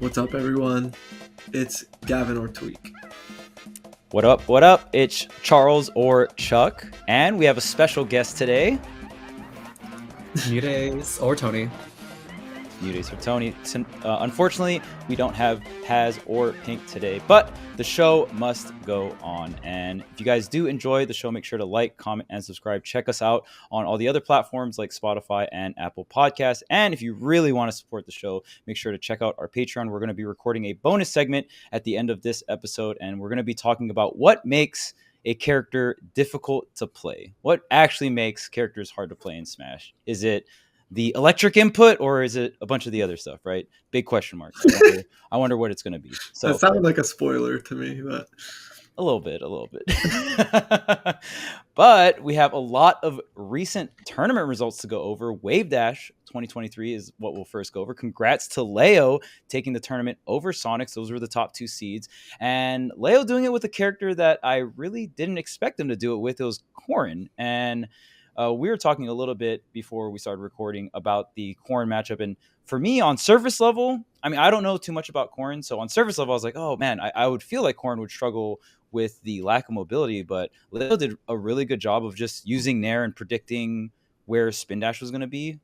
What's up, everyone? It's Gavin or Tweek. What up? What up? It's Charles or Chuck, and we have a special guest today. MuteAce or Tony. MuteAce or Tony. Unfortunately, we don't have Haz or Pink today, but the show must go on. And if you guys do enjoy the show, make sure to like, comment, and subscribe. Check us out on all the other platforms like Spotify and Apple Podcasts. And if you really want to support the show, make sure to check out our Patreon. We're going to be recording a bonus segment at the end of this episode, and we're going to be talking about what makes a character difficult to play. What actually makes characters hard to play in Smash? Is it the electric input, or is it a bunch of the other stuff, right? Big question mark. I wonder what it's going to be. So that sounded like a spoiler to me, but a little bit. But we have a lot of recent tournament results to go over. Wavedash 2023 is what we'll first go over. Congrats to Leo taking the tournament over Sonix. Those were the top two seeds. And Leo doing it with a character that I really didn't expect him to do it with. It was Corrin. And we were talking a little bit before we started recording about the Corrin matchup. And for me, on surface level, I mean, I don't know too much about Corrin. So on surface level, I was like, oh, man, I would feel like Corrin would struggle with the lack of mobility. But Leo did a really good job of just using Nair and predicting where Spin Dash was going to be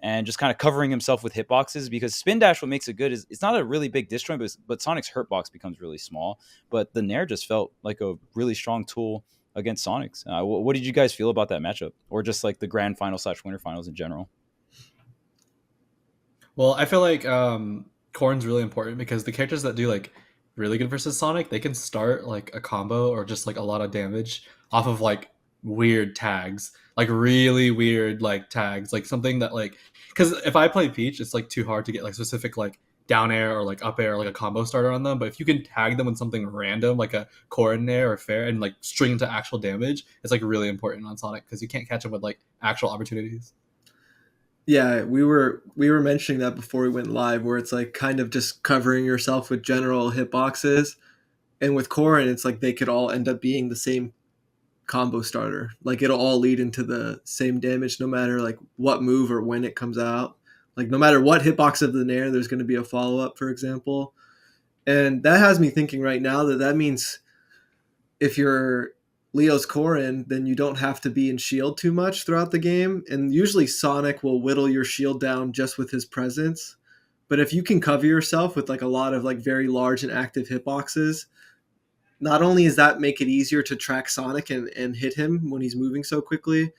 and just kind of covering himself with hitboxes, because Spin Dash, what makes it good is it's not a really big disjoint, but Sonic's hurtbox becomes really small. But the Nair just felt like a really strong tool against Sonix. What did you guys feel about that matchup, or just like the grand final / winter finals in general? Well, I feel like Corrin's really important because the characters that do like really good versus Sonic, they can start like a combo or just like a lot of damage off of like weird tags, like really weird like tags, like something that like, because if I play Peach, it's like too hard to get like specific like down air or like up air, like a combo starter on them. But if you can tag them with something random like a Corrin Nair or Fair and like string into actual damage, it's like really important on Sonic because you can't catch them with like actual opportunities. yeah, we were mentioning that before we went live, where it's like kind of just covering yourself with general hitboxes. And with Corrin, it's like they could all end up being the same combo starter. Like it'll all lead into the same damage no matter like what move or when it comes out. Like no matter what hitbox of the Nair, there's going to be a follow-up, for example. And that has me thinking right now that means if you're Leo's Corrin, then you don't have to be in shield too much throughout the game. And usually Sonic will whittle your shield down just with his presence. But if you can cover yourself with like a lot of like very large and active hitboxes, not only does that make it easier to track Sonic and hit him when he's moving so quickly,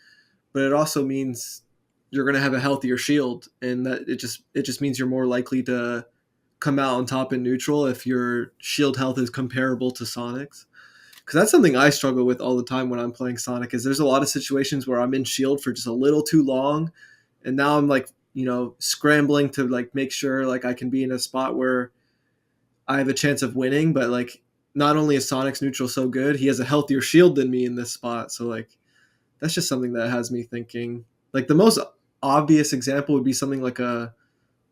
but it also means you're going to have a healthier shield, and that it just means you're more likely to come out on top in neutral if your shield health is comparable to Sonic's. Because that's something I struggle with all the time when I'm playing Sonic, is there's a lot of situations where I'm in shield for just a little too long, and now I'm like, scrambling to like make sure like I can be in a spot where I have a chance of winning, but like not only is Sonic's neutral so good, he has a healthier shield than me in this spot. So like that's just something that has me thinking. Like the most obvious example would be something like a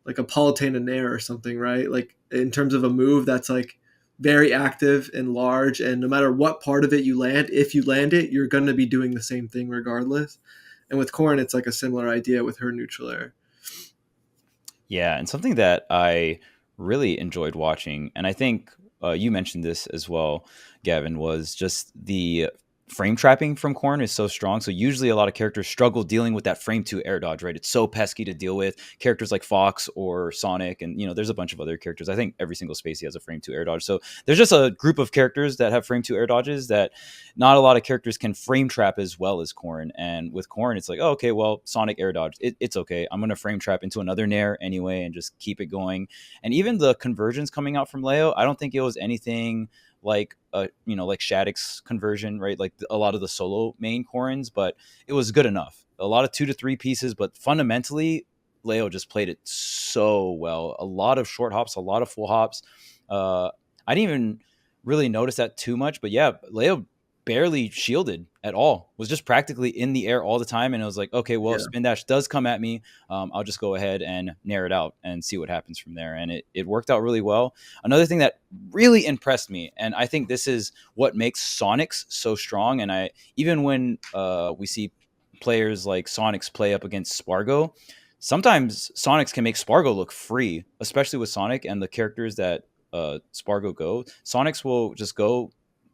Palutena Nair or something, right? Like in terms of a move that's like very active and large, and no matter what part of it you land, if you land it, you're going to be doing the same thing regardless. And with Corrin, it's like a similar idea with her neutral air. Yeah, and something that I really enjoyed watching, and I think you mentioned this as well, Gavin, was just the frame trapping from Corrin is so strong. So usually a lot of characters struggle dealing with that frame 2 air dodge, right? It's so pesky to deal with. Characters like Fox or Sonic, and there's a bunch of other characters. I think every single Spacey has a frame 2 air dodge. So there's just a group of characters that have frame 2 air dodges that not a lot of characters can frame trap as well as Corrin. And with Corrin, it's like, oh, okay, well, Sonic air dodge, it's okay. I'm going to frame trap into another Nair anyway and just keep it going. And even the conversions coming out from Leo, I don't think it was anything like like Shattuck's conversion, right? Like a lot of the solo main Corrins, but it was good enough. A lot of 2 to 3 pieces, but fundamentally, Leo just played it so well. A lot of short hops, a lot of full hops. I didn't even really notice that too much, but yeah, Leo barely shielded at all, was just practically in the air all the time. And it was like, okay, well, if Spin Dash does come at me, I'll just go ahead and Nair it out and see what happens from there. And it worked out really well. Another thing that really impressed me, and I think this is what makes Sonix so strong, and even when we see players like Sonix play up against Spargo, sometimes Sonix can make Spargo look free, especially with Sonic and the characters that Spargo go. Sonix will just go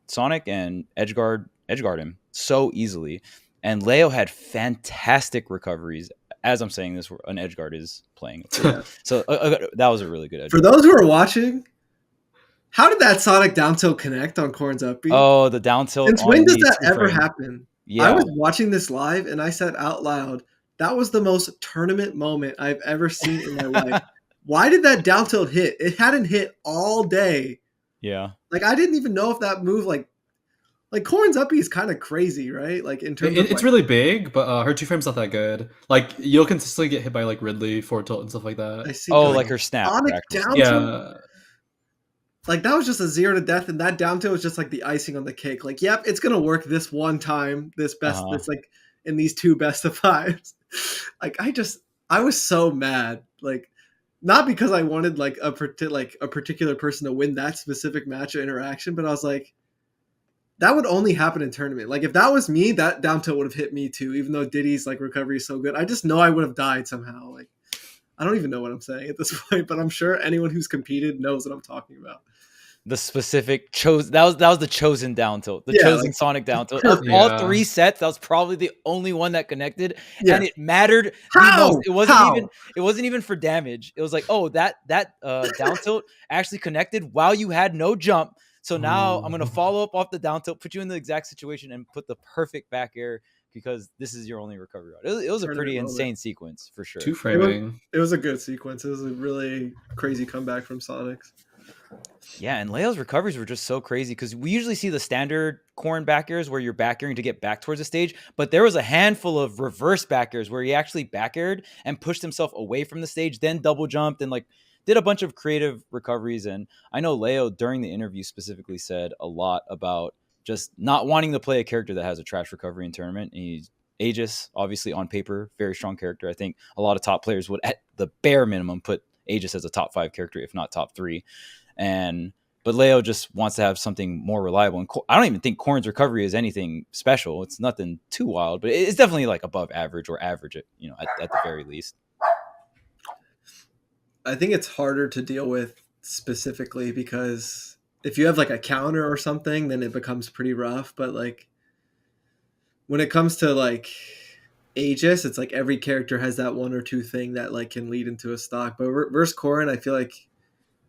Sonic and edgeguard him so easily. And Leo had fantastic recoveries. As I'm saying this, an edgeguard is playing. So that was a really good edgeguard. For those who are watching, how did that Sonic down tilt connect on Corrin's up B? Oh, the down tilt. Since when does that ever happen? Yeah. I was watching this live and I said out loud, that was the most tournament moment I've ever seen in my life. Why did that down tilt hit? It hadn't hit all day. Yeah. Like, I didn't even know if that move, like Corrin's up B is kind of crazy, right? Like, in terms of it's really big, but her 2-frame's not that good. Like, you'll consistently get hit by like Ridley, forward tilt, and stuff like that. I see. Oh, like her snap. Down yeah. Like, that was just a 0 to death, and that down tilt was just like the icing on the cake. Like, yep, it's gonna work this one time. This like in these 2 best of 5s. Like, I was so mad. Like, not because I wanted like a particular person to win that specific match or interaction, but I was like, that would only happen in tournament. Like, if that was me, that down tilt would have hit me too, even though Diddy's like recovery is so good. I just know I would have died somehow. Like, I don't even know what I'm saying at this point, but I'm sure anyone who's competed knows what I'm talking about. The specific that was the chosen down tilt, chosen Sonic down tilt. Of all 3 sets, that was probably the only one that connected, and it mattered the most. It wasn't even for damage. It was like, oh, that down tilt actually connected while you had no jump. So now I'm gonna follow up off the down tilt, put you in the exact situation, and put the perfect back air because this is your only recovery route. It was a pretty insane sequence for sure. 2-framing. It was a good sequence. It was a really crazy comeback from Sonix. Yeah, and Leo's recoveries were just so crazy because we usually see the standard Corrin back airs where you're back airing to get back towards the stage, but there was a handful of reverse back airs where he actually back aired and pushed himself away from the stage, then double jumped and like did a bunch of creative recoveries. And I know Leo during the interview specifically said a lot about just not wanting to play a character that has a trash recovery in tournament. And he's Aegis, obviously on paper, very strong character. I think a lot of top players would at the bare minimum put Aegis as a top 5 character, if not top 3. But Leo just wants to have something more reliable. And I don't even think Corrin's recovery is anything special. It's nothing too wild, but it's definitely like above average or average at the very least. I think it's harder to deal with specifically because if you have like a counter or something, then it becomes pretty rough. But like when it comes to like Aegis, it's like every character has that 1 or 2 thing that like can lead into a stock. But versus Corrin, I feel like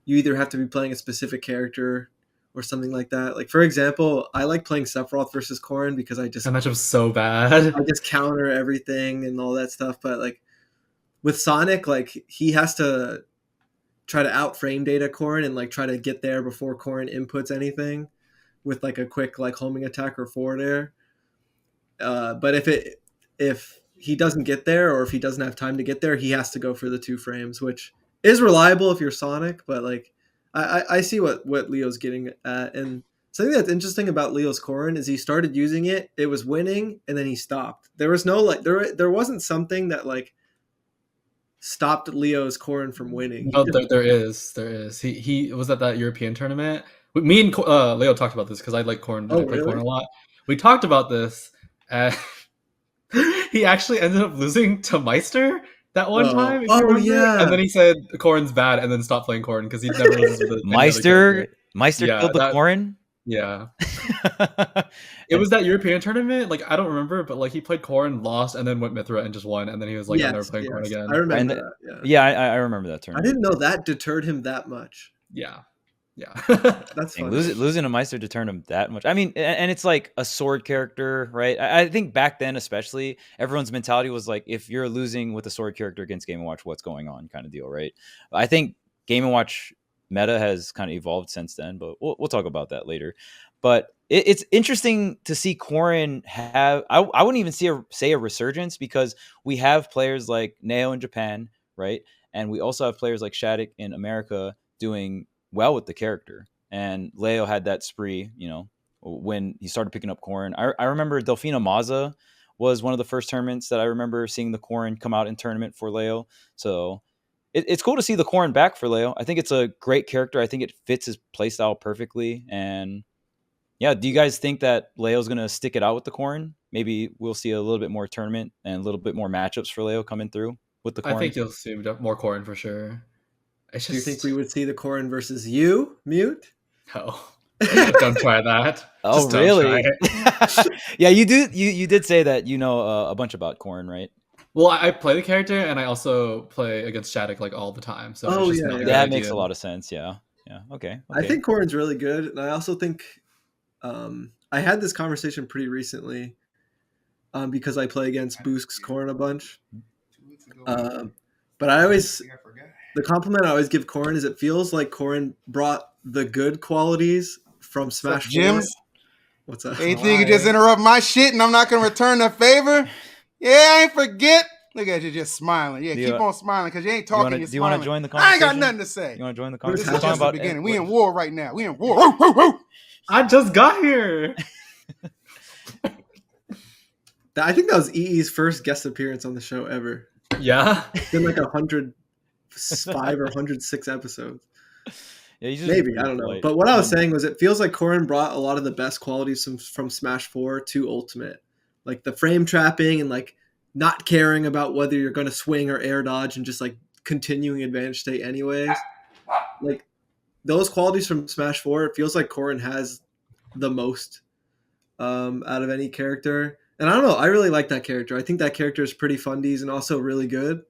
you either have to be playing a specific character or something like that. Like, for example, I like playing Sephiroth versus Corrin because that matchup's so bad. I just counter everything and all that stuff. But like with Sonic, like he has to try to out frame data Corrin and like try to get there before Corrin inputs anything with like a quick like homing attack or forward air. But if he doesn't get there or if he doesn't have time to get there, he has to go for the 2 frames, which is reliable if you're Sonic, but like I see what Leo's getting at. And something that's interesting about Leo's Corrin is he started using it, it was winning, and then he stopped. There was no like there wasn't something that like stopped Leo's Corrin from winning. No, there is. He was at that European tournament. Me and Leo talked about this because I like Corrin. I play Corrin a lot. We talked about this. He actually ended up losing to Meister that one time. Yeah. And then he said Corrin's bad and then stopped playing Corrin because he never loses with Meister killed the Corrin? Yeah. It was that European tournament. Like, I don't remember, but like he played Corrin, lost, and then went Mithra and just won. And then he was like, I'm never playing Corrin again. I remember that. Yeah, I remember that tournament. I didn't know that deterred him that much. Yeah. That's funny. Losing to Meister deterred him that much. I mean, and it's like a sword character, right? I think back then, especially, everyone's mentality was like, if you're losing with a sword character against Game & Watch, what's going on, kind of deal, right? I think Game & Watch meta has kind of evolved since then, but we'll talk about that later. But it's interesting to see Corrin have. I wouldn't even say a resurgence because we have players like Neo in Japan, right? And we also have players like Shattuck in America doing well with the character. And Leo had that spree, when he started picking up Corrin. I remember Delfina Maza was one of the first tournaments that I remember seeing the Corrin come out in tournament for Leo. So it's cool to see the Corrin back for Leo. I think it's a great character. I think it fits his playstyle perfectly. And yeah, do you guys think that Leo's going to stick it out with the Corrin? Maybe we'll see a little bit more tournament and a little bit more matchups for Leo coming through. with the I think Corrin? you'll see more Corrin for sure. It's Do you just think we would see the Corrin versus you, Mute? no. Don't try that. Oh, Just don't try really? it. Yeah, you do. You did say that you know a bunch about Corrin, right? Well, I play the character and I also play against Shattuck like all the time, so it's Oh just yeah, not a yeah. good That makes idea. a lot of sense. Yeah. Yeah. Okay. I Okay. think Corrin's really good, and I also think I had this conversation pretty recently because I play against Boosk's Corrin a bunch. But I always the compliment I always give Corrin is it feels like Corrin brought the good qualities from What's up, Smash 4. Jims? What's up? Hey, think you just interrupt my shit and I'm not gonna return the favor? Yeah, I ain't forget. Look at you just smiling. Yeah, Do you- keep on smiling because you ain't Do you talking. wanna- You're do you want to smiling. join the I ain't conversation? got nothing to say. You want to join the This This conversation? is Talking just the about beginning. what- We in war right now. We in war. Woo, woo, woo. I just got here. I think that was EE's first guest appearance on the show ever. Yeah. It's been like 105 or 106 episodes. Yeah, he's just Maybe, really I don't know. polite. But what I was saying was it feels like Corrin brought a lot of the best qualities from Smash 4 to Ultimate. Like the frame trapping and like not caring about whether you're going to swing or air dodge and just like continuing advantage state anyways. Like those qualities from Smash 4, it feels like Corrin has the most out of any character. And I don't know, I really like that character. I think that character is pretty fundies and also really good.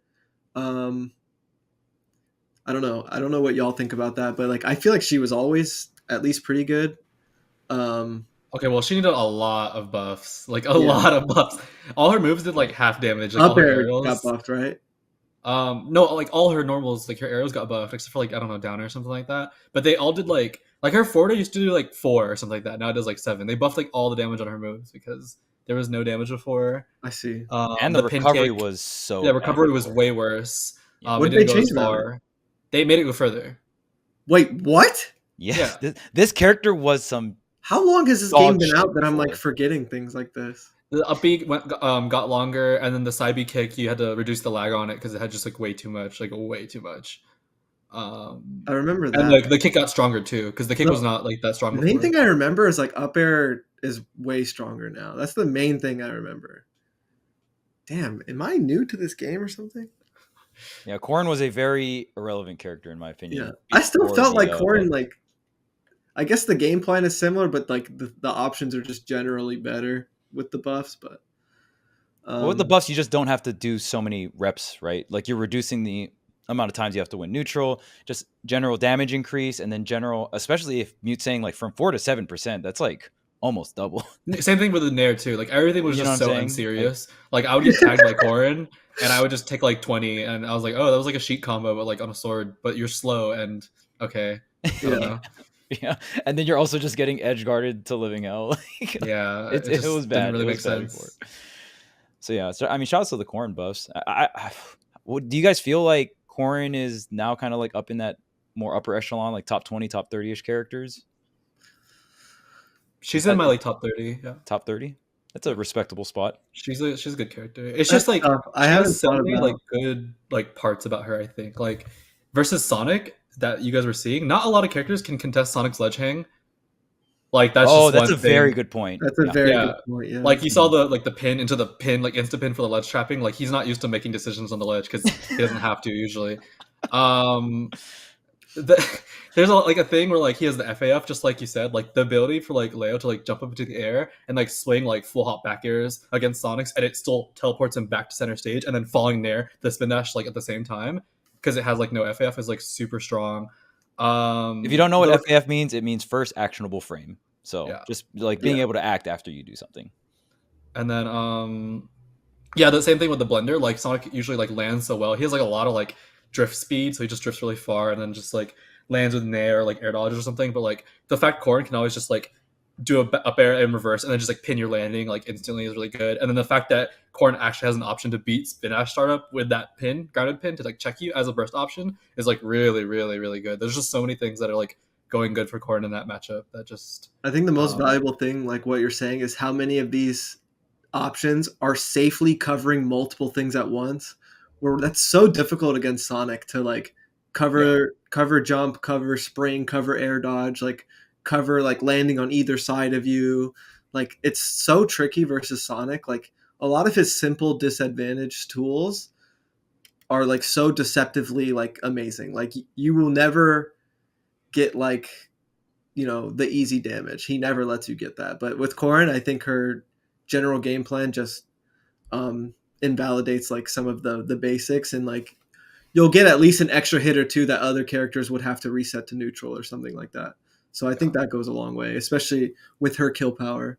I don't know. I don't know what y'all think about that, but like I feel like she was always at least pretty good. Okay, well, she needed a lot of buffs, like a lot of buffs. All her moves did like half damage, like Up all her air aerials. got buffed, right? No, like all her normals, like her arrows got buffed, except for like I don't know, down or something like that. But they all did like her forward used to do like 4 or something like that. Now it does like 7. They buffed like all the damage on her moves because there was no damage before. I see. And the pin recovery kick- was so. yeah, bad recovery was before. way worse. Yeah. What It did didn't they go as change about it? far. They made it go further. Wait, what? Yes, Yeah. this character was some. How long has this Dog game been shit out that I'm like before. forgetting things like this? The up B got longer, and then the side B kick you had to reduce the lag on it because it had just like way too much, like way too much. I remember that. And like the kick got stronger too because the kick No. was not like that strong The before. main thing I remember is like up air is way stronger now. That's the main thing I remember. Damn, am I new to this game or something? Yeah, Corrin was a very irrelevant character in my opinion. Yeah, I still before felt the, like Corrin. buff. Like, I guess the game plan is similar, but like the options are just generally better with the buffs. But But with the buffs, you just don't have to do so many reps, right? Like you're reducing the amount of times you have to win neutral, just general damage increase, and then general, especially if Mute's saying like from 4 to 7%, that's like almost double. Same thing with the Nair too. Like everything was You know just what I'm so saying? unserious. Like I would get tagged by Corrin, and I would just take like 20, and I was like, oh, that was like a sheet combo, but like on a sword. But you're slow, and okay, I don't Yeah. know. Yeah, and then you're also just getting edge guarded to living hell. Like, Yeah, it just was bad. Didn't really It make was bad sense. before. So yeah, so I mean, shout out to the Corrin buffs. Do you guys feel like Corrin is now kind of like up in that more upper echelon, like top 20, top 30-ish characters? She's in my like top 30. Yeah, Top 30? That's a respectable spot. she's a good character. It's That's just like tough. I she haven't has so thought many about. like good like parts about her. I think like versus Sonic that you guys were seeing, not a lot of characters can contest Sonic's ledge hang. Like that's just That's one a very thing. good point. That's a Yeah. very Yeah. good point. Yeah. Like you saw the pin into the pin, like insta pin for the ledge trapping. Like he's not used to making decisions on the ledge because he doesn't have to usually. There's a thing where like he has the FAF, just like you said, like the ability for like Leo to like jump up into the air and like swing like full hop back airs against Sonix, and it still teleports him back to center stage, and then falling there the spin dash like at the same time because it has like no FAF is like super strong. If you don't know what those- FAF means, it means first actionable frame. So Yeah. just like being Yeah. able to act after you do something. And then yeah, the same thing with the blender. Like Sonic usually like lands so well. He has like a lot of like drift speed, so he just drifts really far and then just like lands with nair or like air dodge or something. But like the fact Corrin can always just like do a up air in reverse and then just like pin your landing like instantly is really good. And then the fact that Corrin actually has an option to beat spin dash startup with that pin, grounded pin to like check you as a burst option is like really, really, really good. There's just so many things that are like going good for Corrin in that matchup that just I think the most valuable thing, like what you're saying, is how many of these options are safely covering multiple things at once. Where that's so difficult against Sonic to like cover jump, cover spring, cover air dodge, like cover like landing on either side of you. Like it's so tricky versus Sonic. Like a lot of his simple disadvantaged tools are like so deceptively like amazing. Like you will never get like, you know, the easy damage. He never lets you get that. But with Corrin, I think her general game plan just invalidates like some of the basics, and like you'll get at least an extra hit or two that other characters would have to reset to neutral or something like that. So I think that goes a long way, especially with her kill power.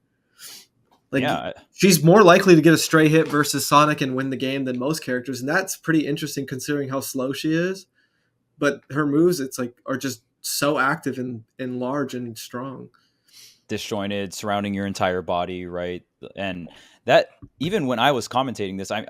Like she's more likely to get a stray hit versus Sonic and win the game than most characters, and that's pretty interesting considering how slow she is. But her moves, it's like, are just so active and large and strong. Disjointed, surrounding your entire body, right? And that, even when I was commentating this, I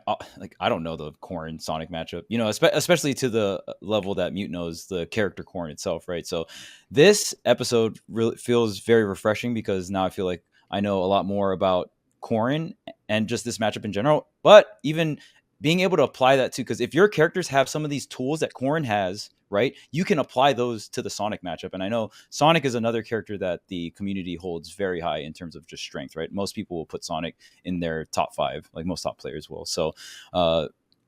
don't know the Corrin Sonic matchup, you know, especially to the level that Mute knows the character Corrin itself, right? So this episode really feels very refreshing because now I feel like I know a lot more about Corrin and just this matchup in general, but even being able to apply that too, because if your characters have some of these tools that Corrin has, right, you can apply those to the Sonic matchup. And I know Sonic is another character that the community holds very high in terms of just strength, right? Most people will put Sonic in their top 5, like most top players will. So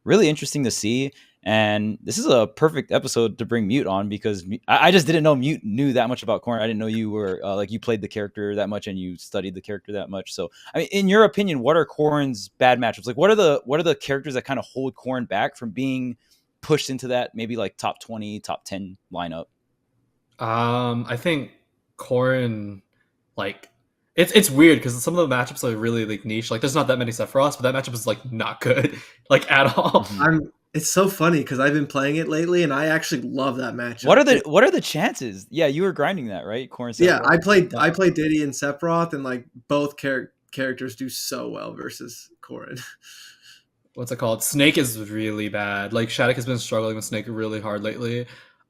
really interesting to see. And this is a perfect episode to bring Mute on because I just didn't know Mute knew that much about Corrin. I didn't know you were like you played the character that much and you studied the character that much. So, I mean, in your opinion, what are Corrin's bad matchups? Like, what are the characters that kind of hold Corrin back from being pushed into that maybe like top 20, top 10 lineup? I think Corrin, like, it's weird because some of the matchups are really like niche. Like, there's not that many Sephiroths, but that matchup is like not good, like at all. It's so funny because I've been playing it lately, and I actually love that matchup. What are the chances? Yeah, you were grinding that, right? Corrin. Yeah, I played Diddy and Sephiroth, and like both characters do so well versus Corrin. What's it called? Snake is really bad. Like Shattuck has been struggling with Snake really hard lately.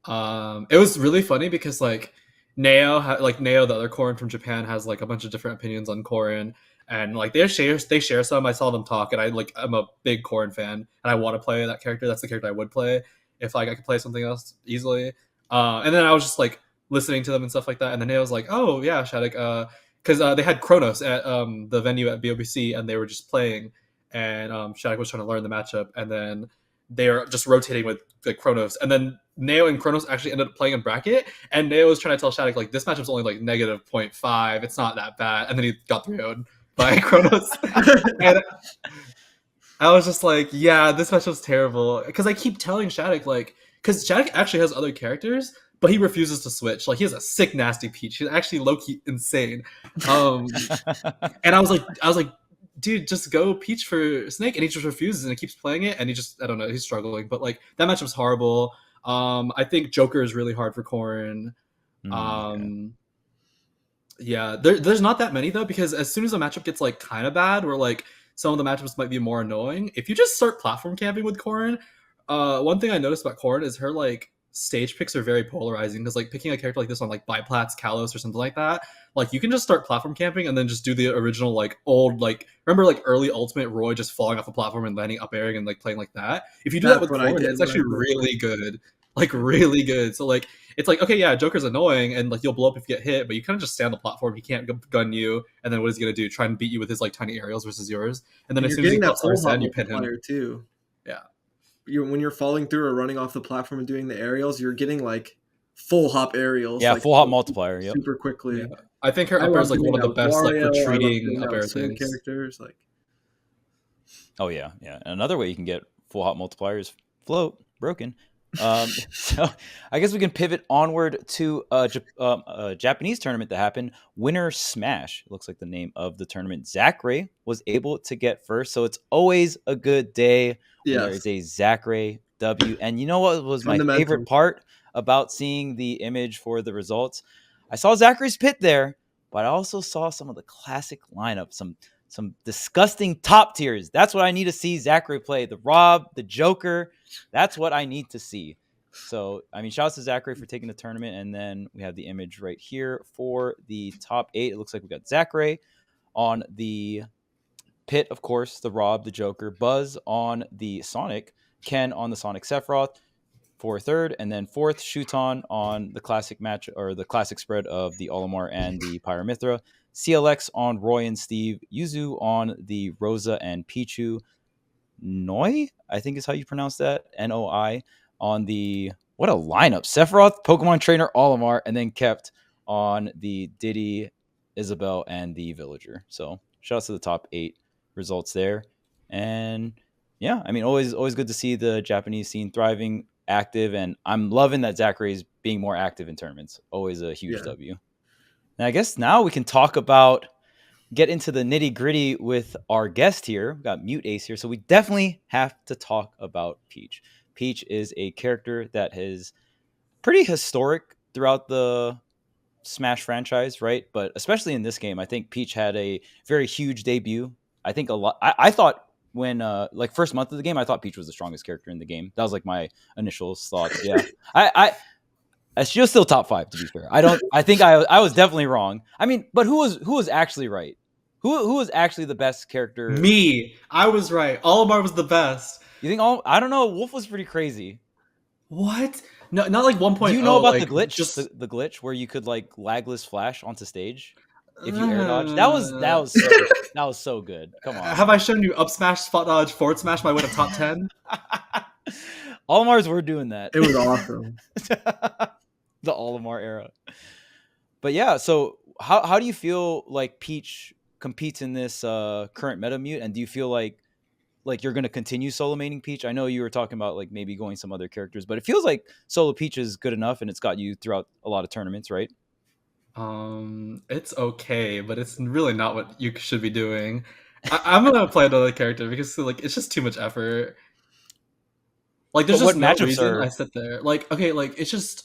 It was really funny because like Neo, the other Corrin from Japan, has like a bunch of different opinions on Corrin. And like they share some. I saw them talk, and I'm a big Corrin fan, and I want to play that character. That's the character I would play if like I could play something else easily. And then I was just like listening to them and stuff like that. And then I was like, oh yeah, Shattuck, because they had Kronos at the venue at VGBC, and they were just playing, and Shattuck was trying to learn the matchup, and then they're just rotating with like Kronos, and then Neo and Kronos actually ended up playing in bracket, and Neo was trying to tell Shattuck like this matchup's only like negative 0.5, it's not that bad, and then he got 3-0'd by Kronos. And I was just like, yeah, this matchup's terrible. Because I keep telling Shattuck, like, because Shattuck actually has other characters, but he refuses to switch. Like, he has a sick, nasty Peach. He's actually low-key insane. And I was like, dude, just go Peach for Snake. And he just refuses, and he keeps playing it, and he just, I don't know, he's struggling. But, like, that matchup's horrible. I think Joker is really hard for Corrin. Yeah, there's not that many though, because as soon as a matchup gets like kind of bad, or like some of the matchups might be more annoying, if you just start platform camping with Corrin, one thing I noticed about Corrin is her like stage picks are very polarizing, because like picking a character like this on like Biplats, Kalos, or something like that, like you can just start platform camping and then just do the original like old, like remember like early Ultimate Roy just falling off a platform and landing up airing and like playing like that. If you do that with Corrin, it's actually really good. Like really good. So like it's like, okay, yeah, Joker's annoying and like you'll blow up if you get hit, but you kind of just stay on the platform. He can't gun you, and then what is he gonna do? Try and beat you with his like tiny aerials versus yours, and then as soon as he pops RSN, you pin him too. Yeah, when you're falling through or running off the platform and doing the aerials, you're getting like full hop aerials. Yeah, like, full hop multiplier. Yep. Super quickly. Yeah. I think her upper is like one of the best like retreating up air things. Characters like. Oh yeah. And another way you can get full hop multiplier is float broken. So I guess we can pivot onward to a Japanese tournament that happened. Winner Smash looks like the name of the tournament. Zachary was able to get first, so it's always a good day when there is a Zachary W. And you know what was my favorite part about seeing the image for the results? I saw Zachary's pit there, but I also saw some of the classic lineup, some disgusting top tiers. That's what I need to see Zachary play. The Rob, the Joker. That's what I need to see. So, I mean, shout out to Zachary for taking the tournament. And then we have the image right here for the top 8. It looks like we got Zachary on the pit, of course, the Rob, the Joker, Buzz on the Sonic, Ken on the Sonic Sephiroth for third, and then fourth, Shuton on the classic match, or the classic spread of the Olimar and the Pyramithra, CLX on Roy and Steve, Yuzu on the Rosa and Pichu, Noi, I think is how you pronounce that, Noi, on the, what a lineup, Sephiroth, Pokemon Trainer, Olimar, and then kept on the Diddy, Isabel, and the Villager. So shout out to the top 8 results there. And yeah, I mean, always good to see the Japanese scene thriving, active, and I'm loving that Zachary's being more active in tournaments. Always a huge W. And I guess now we can get into the nitty gritty with our guest here. We've got MuteAce here. So we definitely have to talk about Peach. Peach is a character that is pretty historic throughout the Smash franchise, right? But especially in this game, I think Peach had a very huge debut. I think a lot. I thought when like first month of the game, I thought Peach was the strongest character in the game. That was like my initial thoughts. Yeah, she was still top 5 to be fair. I think I was definitely wrong. I mean, but who was actually right? Who was actually the best character? Me. I was right. Olimar was the best. You think I don't know. Wolf was pretty crazy. What? No, not like 1.0. Do you know about like, the glitch? Just the glitch where you could like lagless flash onto stage if you air dodge. That was so good. Come on. Have I shown you up smash, spot dodge, forward smash my way to top 10? Olimars were doing that. It was awesome. The Olimar era. But yeah, so how do you feel like Peach competes in this current meta mute, and do you feel like you're going to continue solo maining Peach? I know you were talking about like maybe going some other characters, but it feels like solo Peach is good enough and it's got you throughout a lot of tournaments, right? It's okay, but it's really not what you should be doing. I'm gonna play another character because like it's just too much effort. Like there's just no reason I sit there. Like okay, like it's just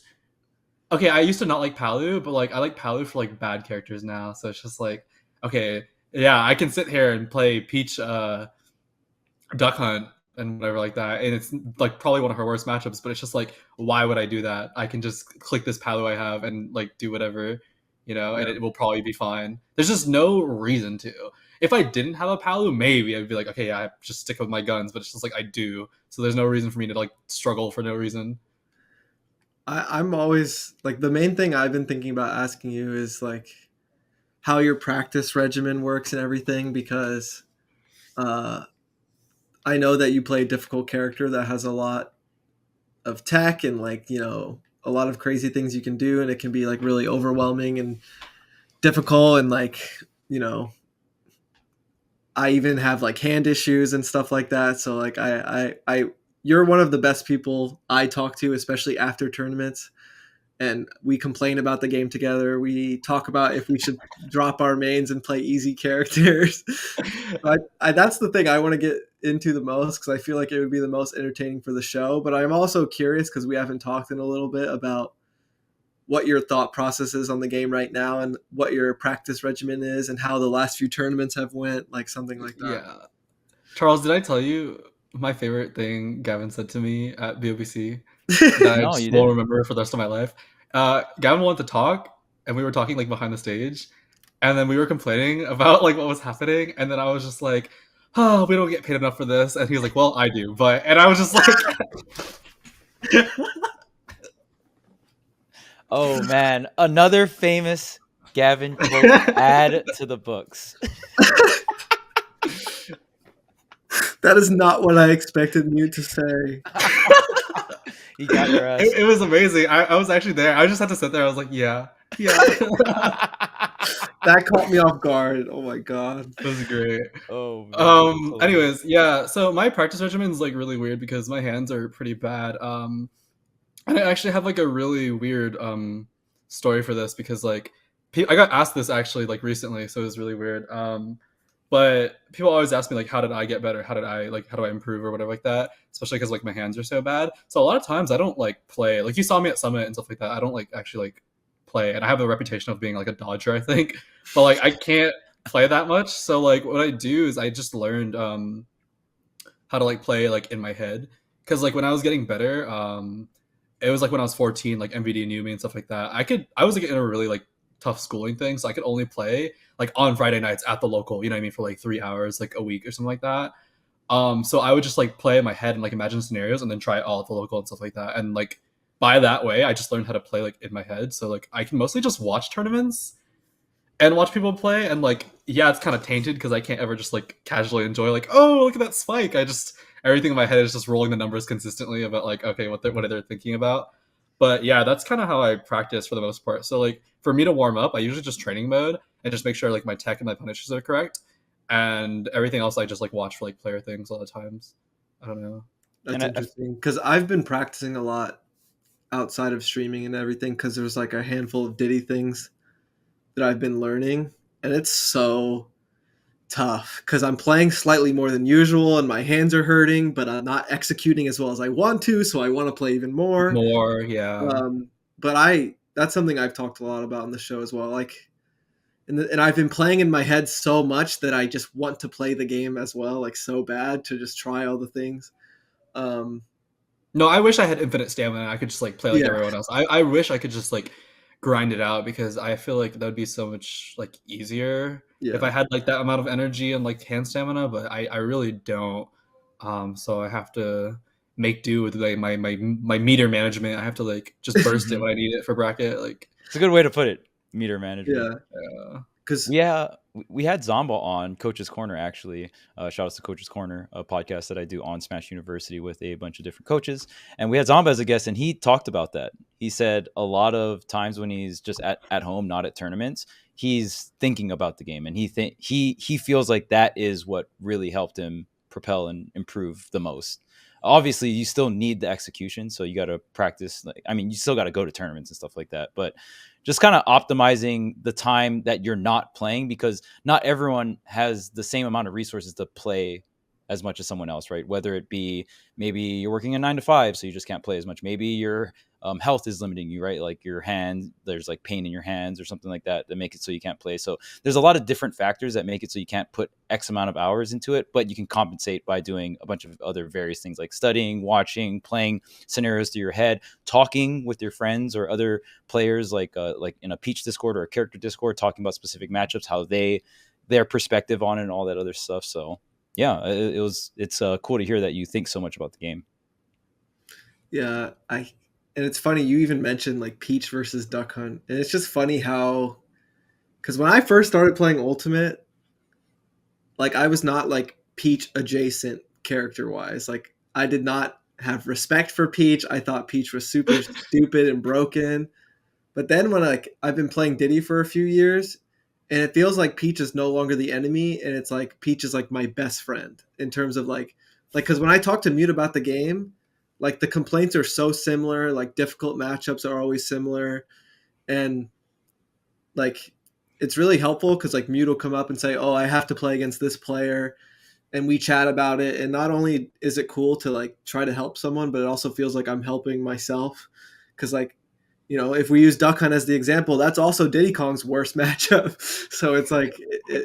okay. I used to not like Palu, but like I like Palu for like bad characters now. So it's just like okay, yeah, I can sit here and play Peach, Duck Hunt and whatever like that, and it's like probably one of her worst matchups. But it's just like, why would I do that? I can just click this Palu I have and like do whatever, you know, and it will probably be fine. There's just no reason to. If I didn't have a Palu, maybe I'd be like, okay, yeah, I just stick with my guns. But it's just like I do, so there's no reason for me to like struggle for no reason. I'm always like the main thing I've been thinking about asking you is like how your practice regimen works and everything, because I know that you play a difficult character that has a lot of tech and like, you know, a lot of crazy things you can do, and it can be like really overwhelming and difficult, and like, you know, I even have like hand issues and stuff like that. So like you're one of the best people I talk to, especially after tournaments. And we complain about the game together. We talk about if we should drop our mains and play easy characters. That's the thing I want to get into the most, because I feel like it would be the most entertaining for the show. But I'm also curious, because we haven't talked in a little bit, about what your thought process is on the game right now and what your practice regimen is and how the last few tournaments have went, like something like that. Yeah. Charles, did I tell you my favorite thing Gavin said to me at VOBC that I just will remember for the rest of my life? Gavin wanted to talk, and we were talking like behind the stage, and then we were complaining about like what was happening, and then I was just like, oh, we don't get paid enough for this, and he was like, well, I do, and I was just like oh man, another famous Gavin quote add to the books. That is not what I expected you to say. You got your ass. It was amazing. I was actually there. I just had to sit there. I was like, yeah. That caught me off guard. Oh my god. It was great. Oh man. Anyways, yeah. So my practice regimen is like really weird because my hands are pretty bad. And I actually have like a really weird story for this, because like I got asked this actually like recently, so it was really weird. But people always ask me like, how did I get better? How do I improve or whatever like that? Especially because like my hands are so bad. So a lot of times I don't like play. Like you saw me at Summit and stuff like that. I don't like actually like play, and I have a reputation of being like a dodger, I think. But like I can't play that much. So like what I do is I just learned how to like play like in my head. Because like when I was getting better, it was like when I was 14, like MVD knew me and stuff like that. I was like in a really like tough schooling thing, so I could only play like on Friday nights at the local, you know what I mean, for like 3 hours like a week or something like that. So I would just like play in my head and like imagine scenarios and then try it all at the local and stuff like that. And like by that way, I just learned how to play like in my head. So like I can mostly just watch tournaments and watch people play, and like yeah, it's kind of tainted because I can't ever just like casually enjoy like, oh, look at that spike. everything in my head is just rolling the numbers consistently about like, okay, what are they thinking about. But yeah, that's kind of how I practice for the most part. So like for me to warm up, I usually just training mode and just make sure like my tech and my punishes are correct, and everything else I just like watch for like player things a lot of times. I don't know. That's interesting because I've been practicing a lot outside of streaming and everything because there's like a handful of Diddy things that I've been learning, and it's so tough because I'm playing slightly more than usual and my hands are hurting, but I'm not executing as well as I want to, so I want to play even more. Yeah. But that's something I've talked a lot about on the show as well. Like, and I've been playing in my head so much that I just want to play the game as well, like so bad to just try all the things. No, I wish I had infinite stamina. I could just like play like everyone else. I wish I could just like grind it out because I feel like that would be so much like easier if I had like that amount of energy and like hand stamina, but I really don't. So I have to make do with like my meter management. I have to like just burst it when I need it for bracket. Like it's a good way to put it. Meter management. Yeah. We had Zomba on Coach's Corner, actually. Shout out to Coach's Corner, a podcast that I do on Smash University with a bunch of different coaches. And we had Zomba as a guest, and he talked about that. He said a lot of times when he's just at home, not at tournaments, he's thinking about the game. And he feels like that is what really helped him propel and improve the most. Obviously, you still need the execution, so you got to practice. You still got to go to tournaments and stuff like that. But just kind of optimizing the time that you're not playing, because not everyone has the same amount of resources to play as much as someone else, right? Whether it be maybe you're working a 9 to 5, so you just can't play as much. Maybe your health is limiting you, right? Like your hand, there's like pain in your hands or something like that make it so you can't play. So there's a lot of different factors that make it so you can't put X amount of hours into it, but you can compensate by doing a bunch of other various things like studying, watching, playing scenarios through your head, talking with your friends or other players, like in a Peach Discord or a character Discord, talking about specific matchups, how their perspective on it and all that other stuff. So yeah, it's cool to hear that you think so much about the game. Yeah, and it's funny you even mentioned like Peach versus Duck Hunt, and it's just funny how, because when I first started playing Ultimate, like I was not like Peach adjacent character wise. Like I did not have respect for Peach. I thought Peach was super stupid and broken. But then when I've been playing Diddy for a few years, and it feels like Peach is no longer the enemy, and it's like Peach is like my best friend in terms of like because when I talk to Mute about the game, like the complaints are so similar, like difficult matchups are always similar, and like it's really helpful because like Mute will come up and say, "Oh, I have to play against this player," and we chat about it. And not only is it cool to like try to help someone, but it also feels like I'm helping myself because like, you know, if we use Duck Hunt as the example, that's also Diddy Kong's worst matchup. So it's like,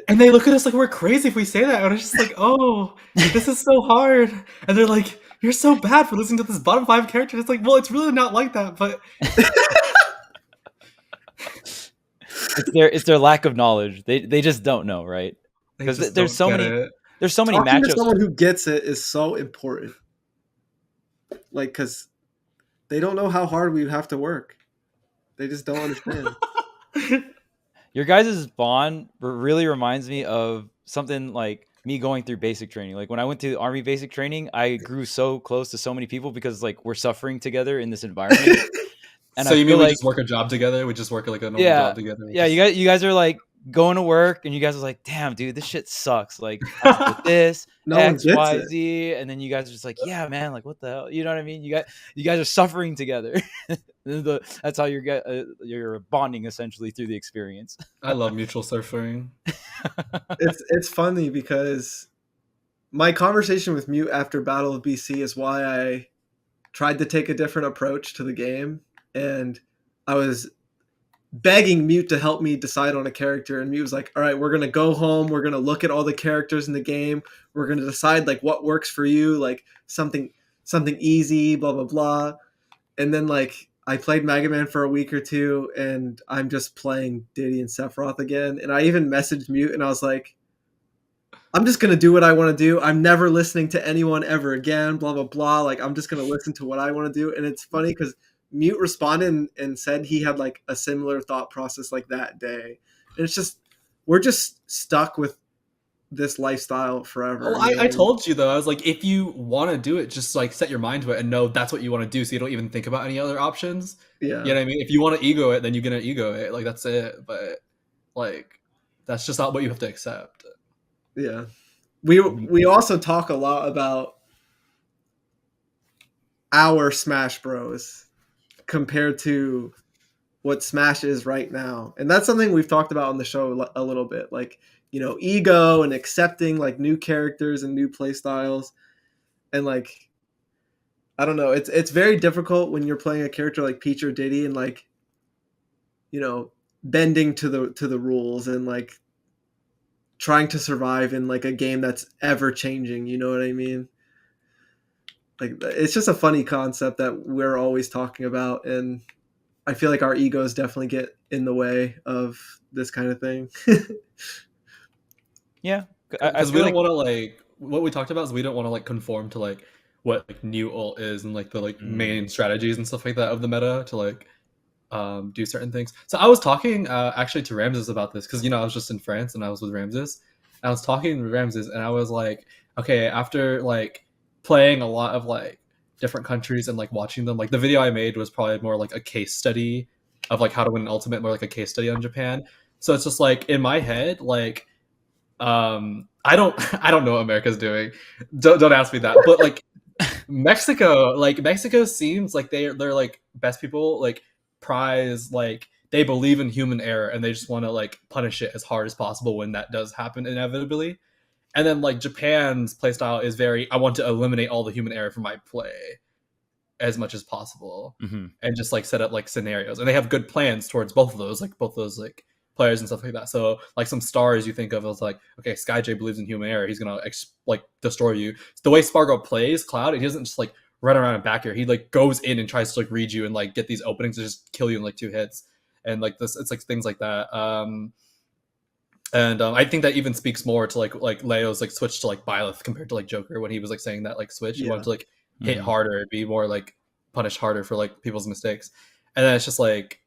and they look at us like we're crazy if we say that. And it's just like, oh, this is so hard. And they're like, you're so bad for listening to this bottom 5 character. It's like, well, it's really not like that, but it's their lack of knowledge. They just don't know, right? Because there's so many Talking matchups. to someone who gets it is so important. Like, because they don't know how hard we have to work. They just don't understand. Your guys' bond really reminds me of something like me going through basic training. Like when I went to Army basic training, I grew so close to so many people because like we're suffering together in this environment. And so you mean we just work a job together? We just work like a normal job together? Yeah, you guys are like going to work and you guys are like, damn, dude, this shit sucks. Like I have to do this, X, Y, Z, and then you guys are just like, yeah, man, like what the hell? You know what I mean? You guys are suffering together. That's how you're bonding essentially through the experience. I love mutual suffering. It's funny because my conversation with Mute after Battle of BC is why I tried to take a different approach to the game, and I was begging Mute to help me decide on a character, and Mute was like, all right, we're gonna go home, we're gonna look at all the characters in the game, we're gonna decide like what works for you, like something easy, blah blah blah. And then like I played Mega Man for a week or two, and I'm just playing Diddy and Sephiroth again. And I even messaged Mute, and I was like, I'm just gonna do what I want to do. I'm never listening to anyone ever again, blah blah blah. Like I'm just gonna listen to what I want to do. And it's funny because Mute responded and said he had like a similar thought process like that day. And it's just we're just stuck with this lifestyle forever. Well, I told you though, I was like, if you want to do it, just like set your mind to it and know that's what you want to do, so you don't even think about any other options. Yeah. You know what I mean? If you want to ego it, then you're gonna ego it. Like that's it. But like that's just not what you have to accept. Yeah. We also talk a lot about our Smash Bros compared to what Smash is right now. And that's something we've talked about on the show a little bit. Like, you know, ego and accepting like new characters and new play styles. And like, I don't know, it's very difficult when you're playing a character like Peach or Diddy and like, you know, bending to the rules and like trying to survive in like a game that's ever changing, you know what I mean? Like, it's just a funny concept that we're always talking about, and I feel like our egos definitely get in the way of this kind of thing. Yeah, because we don't want to like what we talked about is we don't want to like conform to like what like new ult is and like the like main strategies and stuff like that of the meta to like do certain things. So I was talking actually to Ramses about this because, you know, I was just in France and I was with Ramses. I was talking with Ramses and I was like, okay, after like playing a lot of like different countries and like watching them, like the video I made was probably more like a case study of like how to win an ultimate, more like a case study on Japan. So it's just like in my head, like I don't know what America's doing. Don't ask me that. But like Mexico seems like they're like best people, like prize, like they believe in human error and they just want to like punish it as hard as possible when that does happen inevitably. And then like Japan's playstyle is very, I want to eliminate all the human error from my play as much as possible, and just like set up like scenarios, and they have good plans towards both of those like players and stuff like that. So like some stars you think of as like, okay, SkyJ believes in human error, he's gonna like destroy you. It's the way Spargo plays Cloud, he doesn't just like run around and back here. He like goes in and tries to like read you and like get these openings to just kill you in like 2 hits, and like this, it's like things like that. And I think that even speaks more to like Leo's like switch to like Byleth compared to like Joker when he was like saying that like switch. He wanted to like hit harder, be more like punish harder for like people's mistakes. And then it's just like,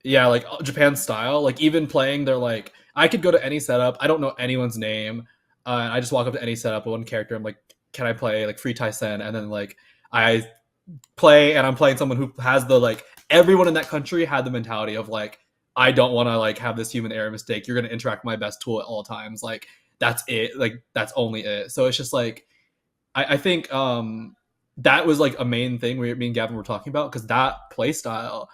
yeah, like Japan's style, like even playing, they're like, I could go to any setup, I don't know anyone's name, and I just walk up to any setup with one character, I'm like, can I play like free Tyson? And then like I play and I'm playing someone who has the like, everyone in that country had the mentality of like, I don't want to like have this human error mistake. You're going to interact with my best tool at all times. Like that's it. Like that's only it. So it's just like, I think that was like a main thing me and Gavin were talking about, because that play style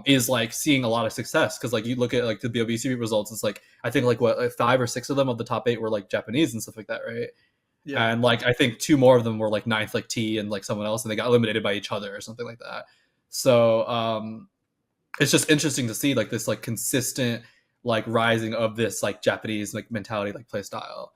is like seeing a lot of success. Because like you look at like the BOBC results, it's like I think like what, like 5 or 6 of them of the top 8 were like Japanese and stuff like that, right? Yeah. And like I think 2 more of them were like 9th, like T and like someone else, and they got eliminated by each other or something like that. So it's just interesting to see like this like consistent like rising of this like Japanese like mentality, like play style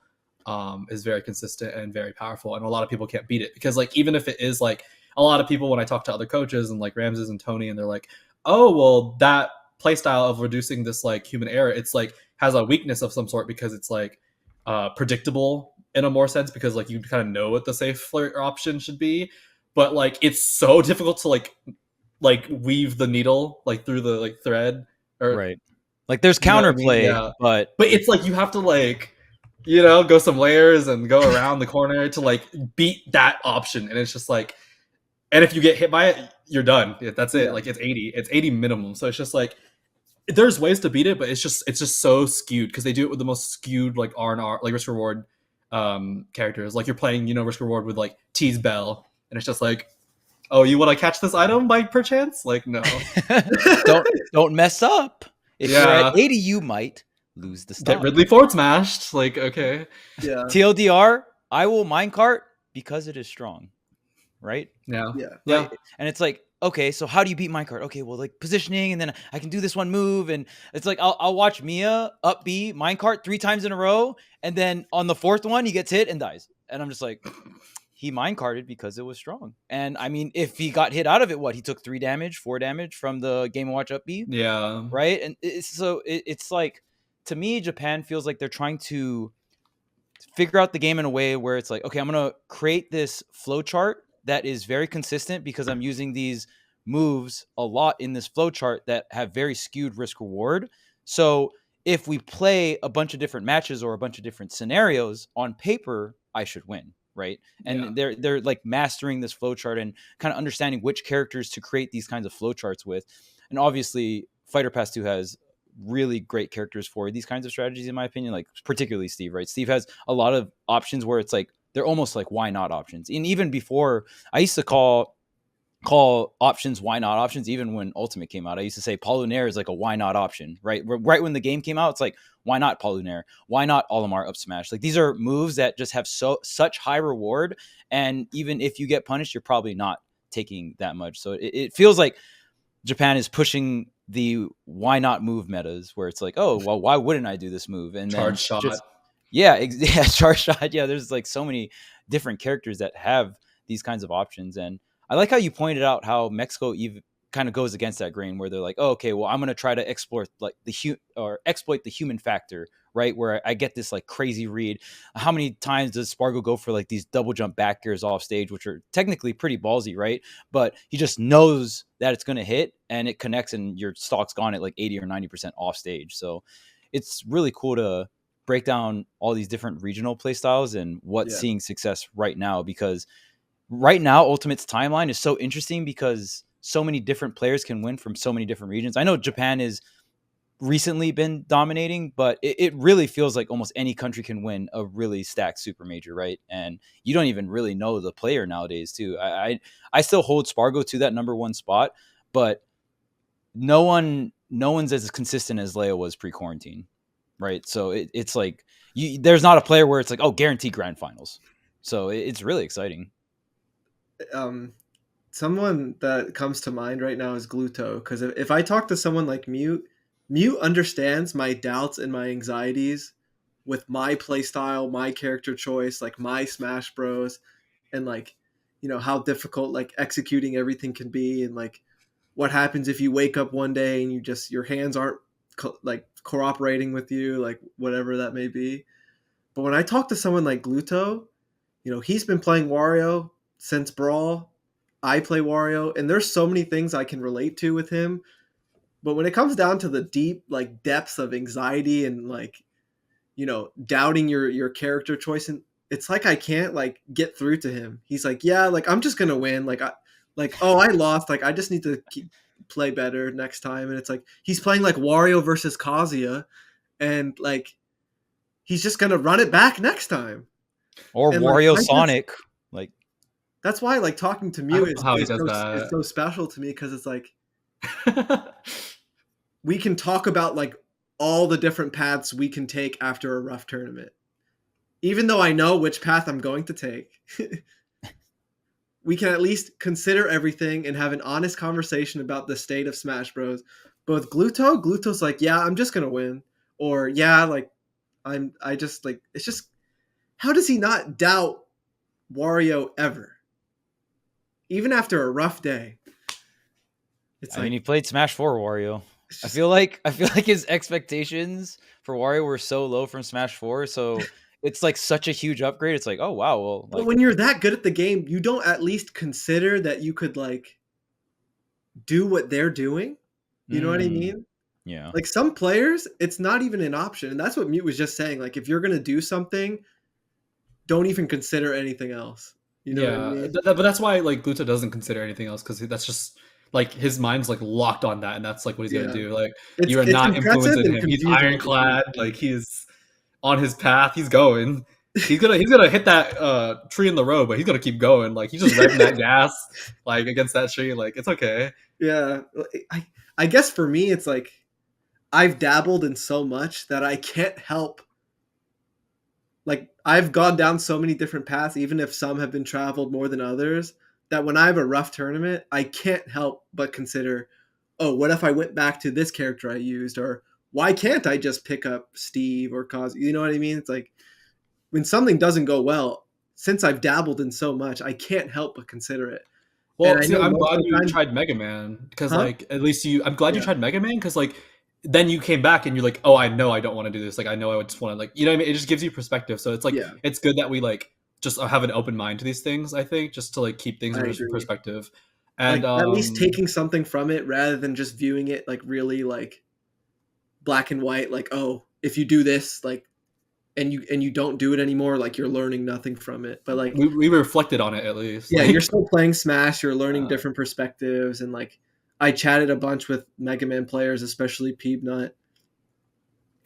is very consistent and very powerful, and a lot of people can't beat it. Because like even if it is like, a lot of people when I talk to other coaches and like Ramses and Tony, and they're like, oh well, that play style of reducing this like human error, it's like has a weakness of some sort because it's like predictable in a more sense, because like you kind of know what the safe option should be, but like it's so difficult to like weave the needle like through the like thread, or right, like there's counterplay, you know what I mean? but it's like you have to like, you know, go some layers and go around the corner to like beat that option. And it's just like, and if you get hit by it, you're done. That's it. Like it's 80 minimum. So it's just like, there's ways to beat it, but it's just so skewed, because they do it with the most skewed like R&R, like risk reward characters. Like you're playing, you know, risk reward with like T's Bell, and it's just like, oh, you want to catch this item by perchance? Like, no. don't mess up. If you're at 80, you might lose the stock. Get Ridley forward smashed. Like, okay. Yeah. TLDR, I will minecart because it is strong. Right? Yeah. Right? And it's like, okay, so how do you beat minecart? Okay, well, like positioning, and then I can do this one move, and it's like I'll watch Mia up B minecart 3 times in a row, and then on the 4th one he gets hit and dies, and I'm just like, he minecarted because it was strong. And I mean, if he got hit out of it, he took 3 damage, 4 damage from the Game & Watch up B. Yeah. Right? And it's like, to me, Japan feels like they're trying to figure out the game in a way where it's like, okay, I'm going to create this flowchart that is very consistent because I'm using these moves a lot in this flowchart that have very skewed risk reward. So if we play a bunch of different matches or a bunch of different scenarios on paper, I should win, right? And they're like mastering this flowchart and kind of understanding which characters to create these kinds of flowcharts with. And obviously, Fighter Pass 2 has really great characters for these kinds of strategies, in my opinion, like particularly Steve, right? Steve has a lot of options where it's like they're almost like why not options. And even before, I used to call options why not options. Even when Ultimate came out, I used to say Paul Lunaire is like a why not option, right? Right when the game came out, it's like, why not Paul Lunaire? Why not Olimar up smash? Like, these are moves that just have such high reward, and even if you get punished, you're probably not taking that much. So it feels like Japan is pushing the why not move metas, where it's like, oh well, why wouldn't I do this move? And charge then shot. yeah, charge shot. Yeah, there's like so many different characters that have these kinds of options. And I like how you pointed out how Mexico even kind of goes against that grain, where they're like, oh, okay, well, I'm going to try to exploit the human factor, right? Where I get this like crazy read. How many times does Spargo go for like these double jump back airs off stage, which are technically pretty ballsy, right? But he just knows that it's going to hit and it connects and your stock's gone at like 80 or 90% off stage. So it's really cool to break down all these different regional play styles and what's seeing success right now, because right now Ultimate's timeline is so interesting because so many different players can win from so many different regions. I know Japan has recently been dominating, but it really feels like almost any country can win a really stacked super major, right? And you don't even really know the player nowadays too. I still hold Spargo to that number one spot, but no one's as consistent as Leo was pre-quarantine, right? So it's like there's not a player where it's like, oh, guaranteed grand finals. So it's really exciting. Someone that comes to mind right now is Gluto, because if I talk to someone like Mute understands my doubts and my anxieties with my playstyle, my character choice, like my Smash Bros, and like, you know, how difficult like executing everything can be, and like what happens if you wake up one day and your hands aren't like cooperating with you, like whatever that may be. But when I talk to someone like Gluto, you know, he's been playing Wario since Brawl. I play Wario, and there's so many things I can relate to with him. But when it comes down to the deep like depths of anxiety and like, you know, doubting your character choice, and it's like I can't like get through to him. He's like, yeah, like I'm just gonna win. Like I lost. Like I just need to play better next time. And it's like he's playing like Wario versus Kazuya, and like he's just gonna run it back next time. Or and, Wario Sonic. Like that's why like talking to Mew is so special to me, because it's like we can talk about like all the different paths we can take after a rough tournament. Even though I know which path I'm going to take, we can at least consider everything and have an honest conversation about the state of Smash Bros. Both Gluto's like, yeah, I'm just gonna win, or yeah, like I just like, it's just, how does he not doubt Wario ever? Even after a rough day. I mean, he played Smash 4 Wario. I feel like his expectations for Wario were so low from Smash 4, so it's like such a huge upgrade. It's like, oh wow, well, like, but when you're that good at the game, you don't at least consider that you could like do what they're doing. You know what I mean? Yeah. Like some players, it's not even an option, and that's what Mute was just saying. Like if you're gonna do something, don't even consider anything else. You know what I mean? But that's why like Gluto doesn't consider anything else, because that's just like his mind's like locked on that, and that's like what he's gonna do. Like you are not influencing him. He's ironclad. Like he's on his path. He's going. He's gonna hit that tree in the road, but he's gonna keep going. Like he's just revving that gas like against that tree. Like it's okay. Yeah, I guess for me it's like I've dabbled in so much that I can't help. Like I've gone down so many different paths, even if some have been traveled more than others, that when I have a rough tournament, I can't help but consider, oh, what if I went back to this character I used? Or why can't I just pick up Steve or Cos? You know what I mean? It's like when something doesn't go well, since I've dabbled in so much, I can't help but consider it. Well, see, I'm glad you tried Mega Man, because like at least I'm glad you tried Mega Man, because like then you came back and you're like, oh, I know I don't want to do this. Like I know I would just want to, like, you know what I mean? It just gives you perspective. So it's like it's good that we like just have an open mind to these things, I think, just to like keep things in perspective. And like, at least taking something from it rather than just viewing it like really like black and white, like, oh, if you do this, like, and you don't do it anymore, like you're learning nothing from it. But like we reflected on it at least. yeah, Like, you're still playing Smash, you're learning different perspectives, and like I chatted a bunch with Mega Man players, especially Peebnut,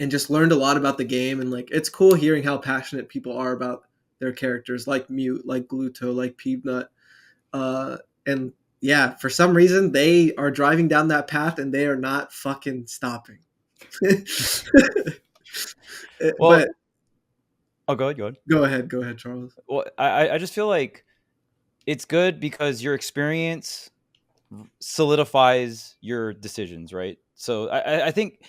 and just learned a lot about the game. And like it's cool hearing how passionate people are about their characters, like Mute, like Gluto, like Peebnut. And yeah, for some reason they are driving down that path and they are not fucking stopping. Well, But oh, go ahead. go ahead, Charles. Well, I just feel like it's good because your experience solidifies your decisions, right? So I think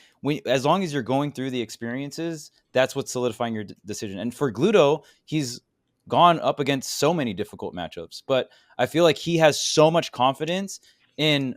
as long as you're going through the experiences, that's what's solidifying your decision. And for Gluto, he's gone up against so many difficult matchups, but I feel like he has so much confidence in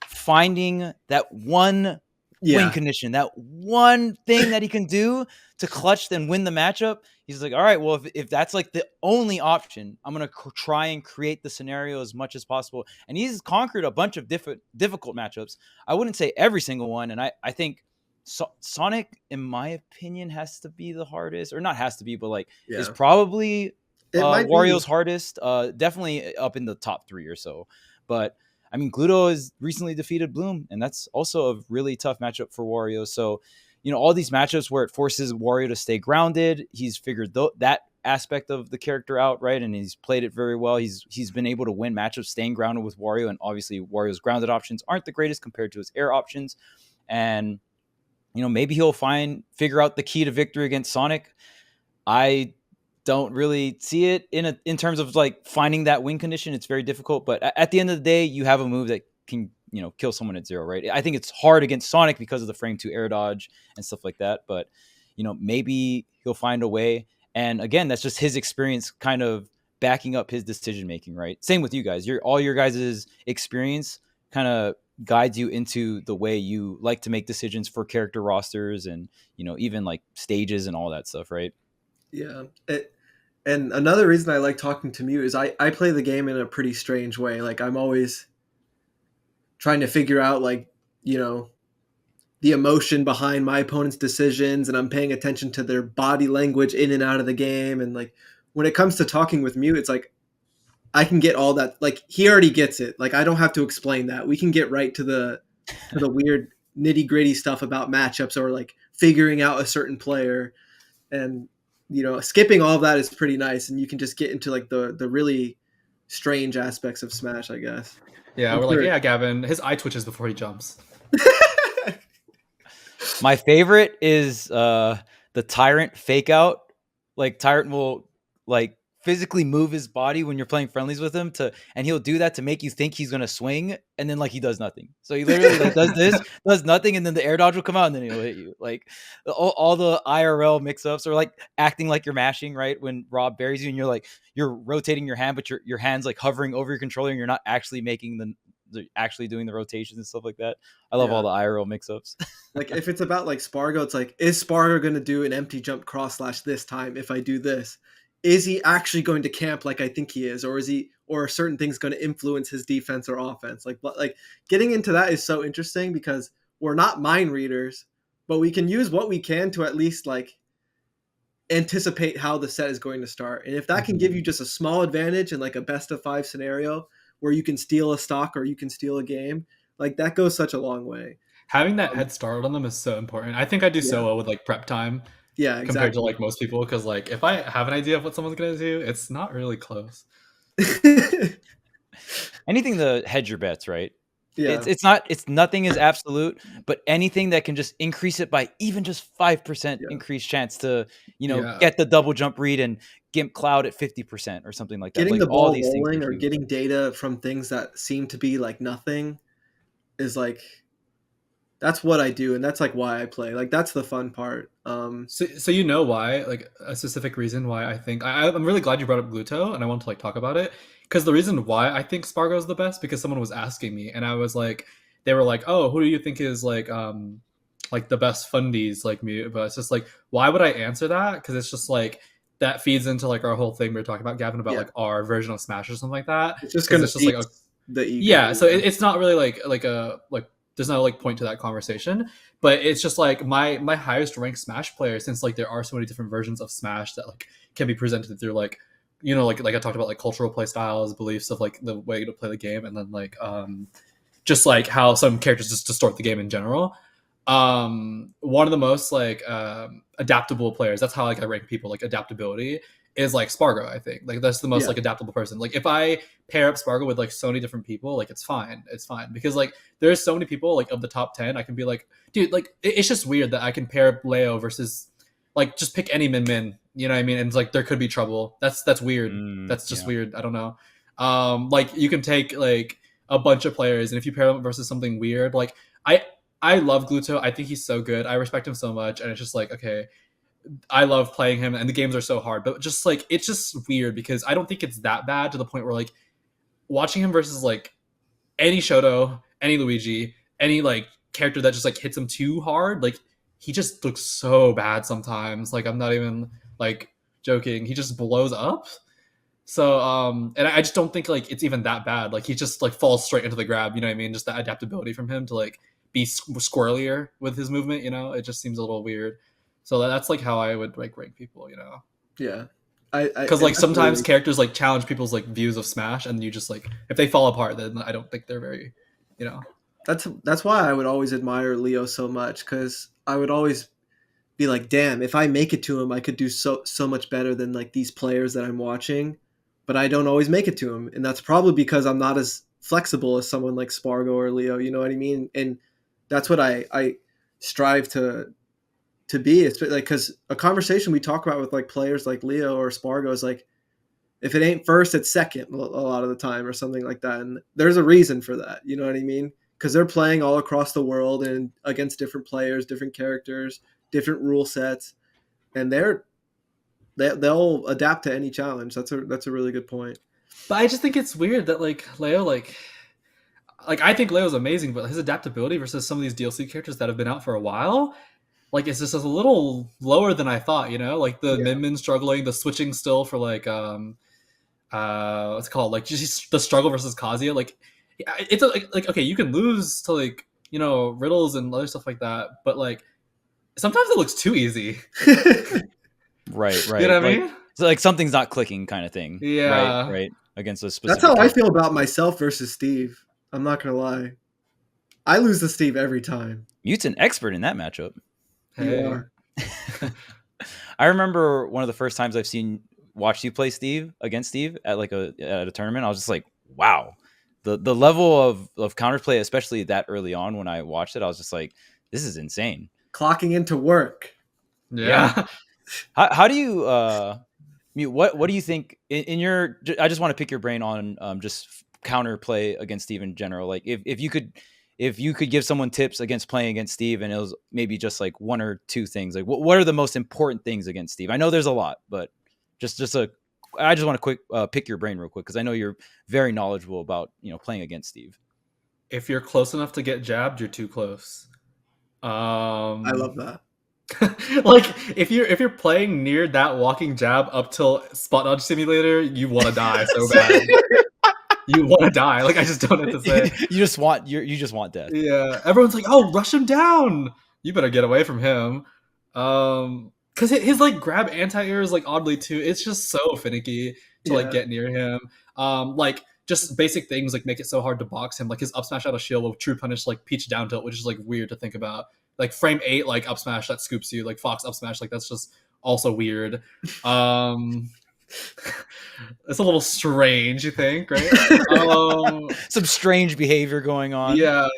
finding that one win condition, that one thing that he can do to clutch then win the matchup. He's like, all right, well, if that's like the only option, I'm going to try and create the scenario as much as possible. And he's conquered a bunch of difficult matchups. I wouldn't say every single one. And I think Sonic, in my opinion, has to be the hardest, or not has to be, but like is probably Wario's hardest. Definitely up in the top 3 or so. But I mean, Gluto has recently defeated Bloom, and that's also a really tough matchup for Wario. So, you know, all these matchups where it forces Wario to stay grounded, he's figured that aspect of the character out, right? And he's played it very well. He's been able to win matchups staying grounded with Wario, and obviously Wario's grounded options aren't the greatest compared to his air options. And, you know, maybe he'll figure out the key to victory against Sonic. I don't really see it in terms of like finding that win condition. It's very difficult, but at the end of the day, you have a move that can, you know, kill someone at 0, right? I think it's hard against Sonic because of the frame 2 air dodge and stuff like that, but you know, maybe he'll find a way. And again, that's just his experience kind of backing up his decision making, right? Same with you guys. All your guys' experience kind of guides you into the way you like to make decisions for character rosters and, you know, even like stages and all that stuff, right? Yeah. And another reason I like talking to Mute is I play the game in a pretty strange way. Like I'm always trying to figure out, like, you know, the emotion behind my opponent's decisions, and I'm paying attention to their body language in and out of the game. And like when it comes to talking with Mute, it's like I can get all that. Like he already gets it. Like I don't have to explain that. We can get right to the weird nitty gritty stuff about matchups or like figuring out a certain player. And you know, skipping all of that is pretty nice, and you can just get into like the really strange aspects of Smash, I guess. Yeah, we're like, yeah, Gavin, his eye twitches before he jumps. My favorite is the Tyrant fake out. Like Tyrant will like physically move his body when you're playing friendlies with him and he'll do that to make you think he's gonna swing, and then like he does nothing. So he literally like does this, does nothing, and then the air dodge will come out and then he'll hit you. Like all the IRL mix-ups, or like acting like you're mashing, right? When Rob buries you and you're rotating your hand, but your hand's like hovering over your controller and you're not actually making actually doing the rotations and stuff like that. I love all the IRL mix-ups. Like if it's about like Spargo, it's like, is Spargo gonna do an empty jump cross slash this time if I do this? Is he actually going to camp like I think he is, or is he, or are certain things going to influence his defense or offense? Like getting into that is so interesting because we're not mind readers, but we can use what we can to at least like anticipate how the set is going to start. And if that can give you just a small advantage in like a best of 5 scenario where you can steal a stock or you can steal a game, like that goes such a long way. Having that head start on them is so important. I think I do so well with like prep time. Yeah, exactly. Compared to like most people, because like if I have an idea of what someone's gonna do, it's not really close. Anything to hedge your bets, right? Yeah. It's nothing is absolute, but anything that can just increase it by even just 5% increased chance to, you know, get the double jump read and Gimp Cloud at 50% or something like that. Getting like the ball all these rolling things or getting data from things that seem to be like nothing is like, that's what I do, and that's like why I play. Like that's the fun part. So you know why? Like a specific reason why I think I'm really glad you brought up Gluto, and I want to like talk about it because the reason why I think Spargo is the best because someone was asking me, and I was like, they were like, oh, who do you think is like the best fundies like me? But it's just like, why would I answer that? Because it's just like that feeds into like our whole thing we were talking about, Gavin, about like our version of Smash or something like that. It's just gonna like the ego. yeah. So it's not really like there's no like point to that conversation. But it's just like my highest ranked Smash player, since like there are so many different versions of Smash that like can be presented through like, you know, like I talked about, like cultural play styles, beliefs of like the way to play the game, and then like just like how some characters just distort the game in general. One of the most like adaptable players, that's how like I rank people, like adaptability, is like Spargo. I think like that's the most like adaptable person. Like if I pair up Spargo with like so many different people, like it's fine because like there's so many people like of the top 10 I can be like, dude, like it's just weird that I can pair up Leo versus like just pick any min, you know what I mean? And it's like there could be trouble. That's weird. That's just weird. I don't know. Like you can take like a bunch of players, and if you pair them versus something weird, like I love Gluto. I think he's so good. I respect him so much, and it's just like, okay, I love playing him, and the games are so hard, but just like it's just weird because I don't think it's that bad to the point where like watching him versus like any Shoto, any Luigi, any like character that just like hits him too hard, like he just looks so bad sometimes. Like I'm not even like joking. He just blows up. So and I just don't think like it's even that bad. Like he just like falls straight into the grab, you know what I mean? Just that adaptability from him to like be squirrelier with his movement, you know? It just seems a little weird. So that's like how I would like rank people, you know? Yeah. Because like sometimes characters like challenge people's like views of Smash, and you just like if they fall apart, then I don't think they're very, you know. That's why I would always admire Leo so much, because I would always be like, damn, if I make it to him, I could do so much better than like these players that I'm watching, but I don't always make it to him, and that's probably because I'm not as flexible as someone like Spargo or Leo. You know what I mean? And that's what I strive to be. It's like, because a conversation we talk about with like players like Leo or Spargo is like, if it ain't first, it's second a lot of the time or something like that. And there's a reason for that. You know what I mean? Because they're playing all across the world and against different players, different characters, different rule sets, and they'll adapt to any challenge. That's a really good point. But I just think it's weird that like Leo like I think Leo's amazing, but his adaptability versus some of these DLC characters that have been out for a while, like it's just a little lower than I thought, you know? Like the Min struggling, the switching still for like what's it called? Like just the struggle versus Kazuya. Like it's like okay, you can lose to like, you know, riddles and other stuff like that, but like sometimes it looks too easy. Right. You know what I mean? So like something's not clicking kind of thing. Yeah. Right. Against a specific. That's how I feel about myself versus Steve. I'm not gonna lie. I lose to Steve every time. Mute's an expert in that matchup. Hey. You are. I remember one of the first times I've watched you play Steve against Steve at like at a tournament. I was just like, wow, the level of counterplay, especially that early on when I watched it, I was just like, this is insane. Clocking into work. Yeah. How do you Mute? What do you think in your? I just want to pick your brain on just counterplay against Steve in general. Like if you could give someone tips against playing against Steve, and it was maybe just like one or two things, like what are the most important things against Steve? I know there's a lot, but I just want to pick your brain real quick, because I know you're very knowledgeable about playing against Steve. If you're close enough to get jabbed, you're too close. I love that. Like if you're playing near that walking jab up till spot dodge simulator, you want to die so bad. You want to die. Like I just don't have to say. You just want death. Yeah, everyone's like, "Oh, rush him down! You better get away from him." Because his like grab anti-air is like oddly too. It's just so finicky to like get near him. Like just basic things like make it so hard to box him. Like his up smash out of shield will true punish like Peach down tilt, which is like weird to think about. Like frame 8 like up smash that scoops you, like Fox up smash, like that's just also weird. It's a little strange, you think, right? Some strange behavior going on. Yeah.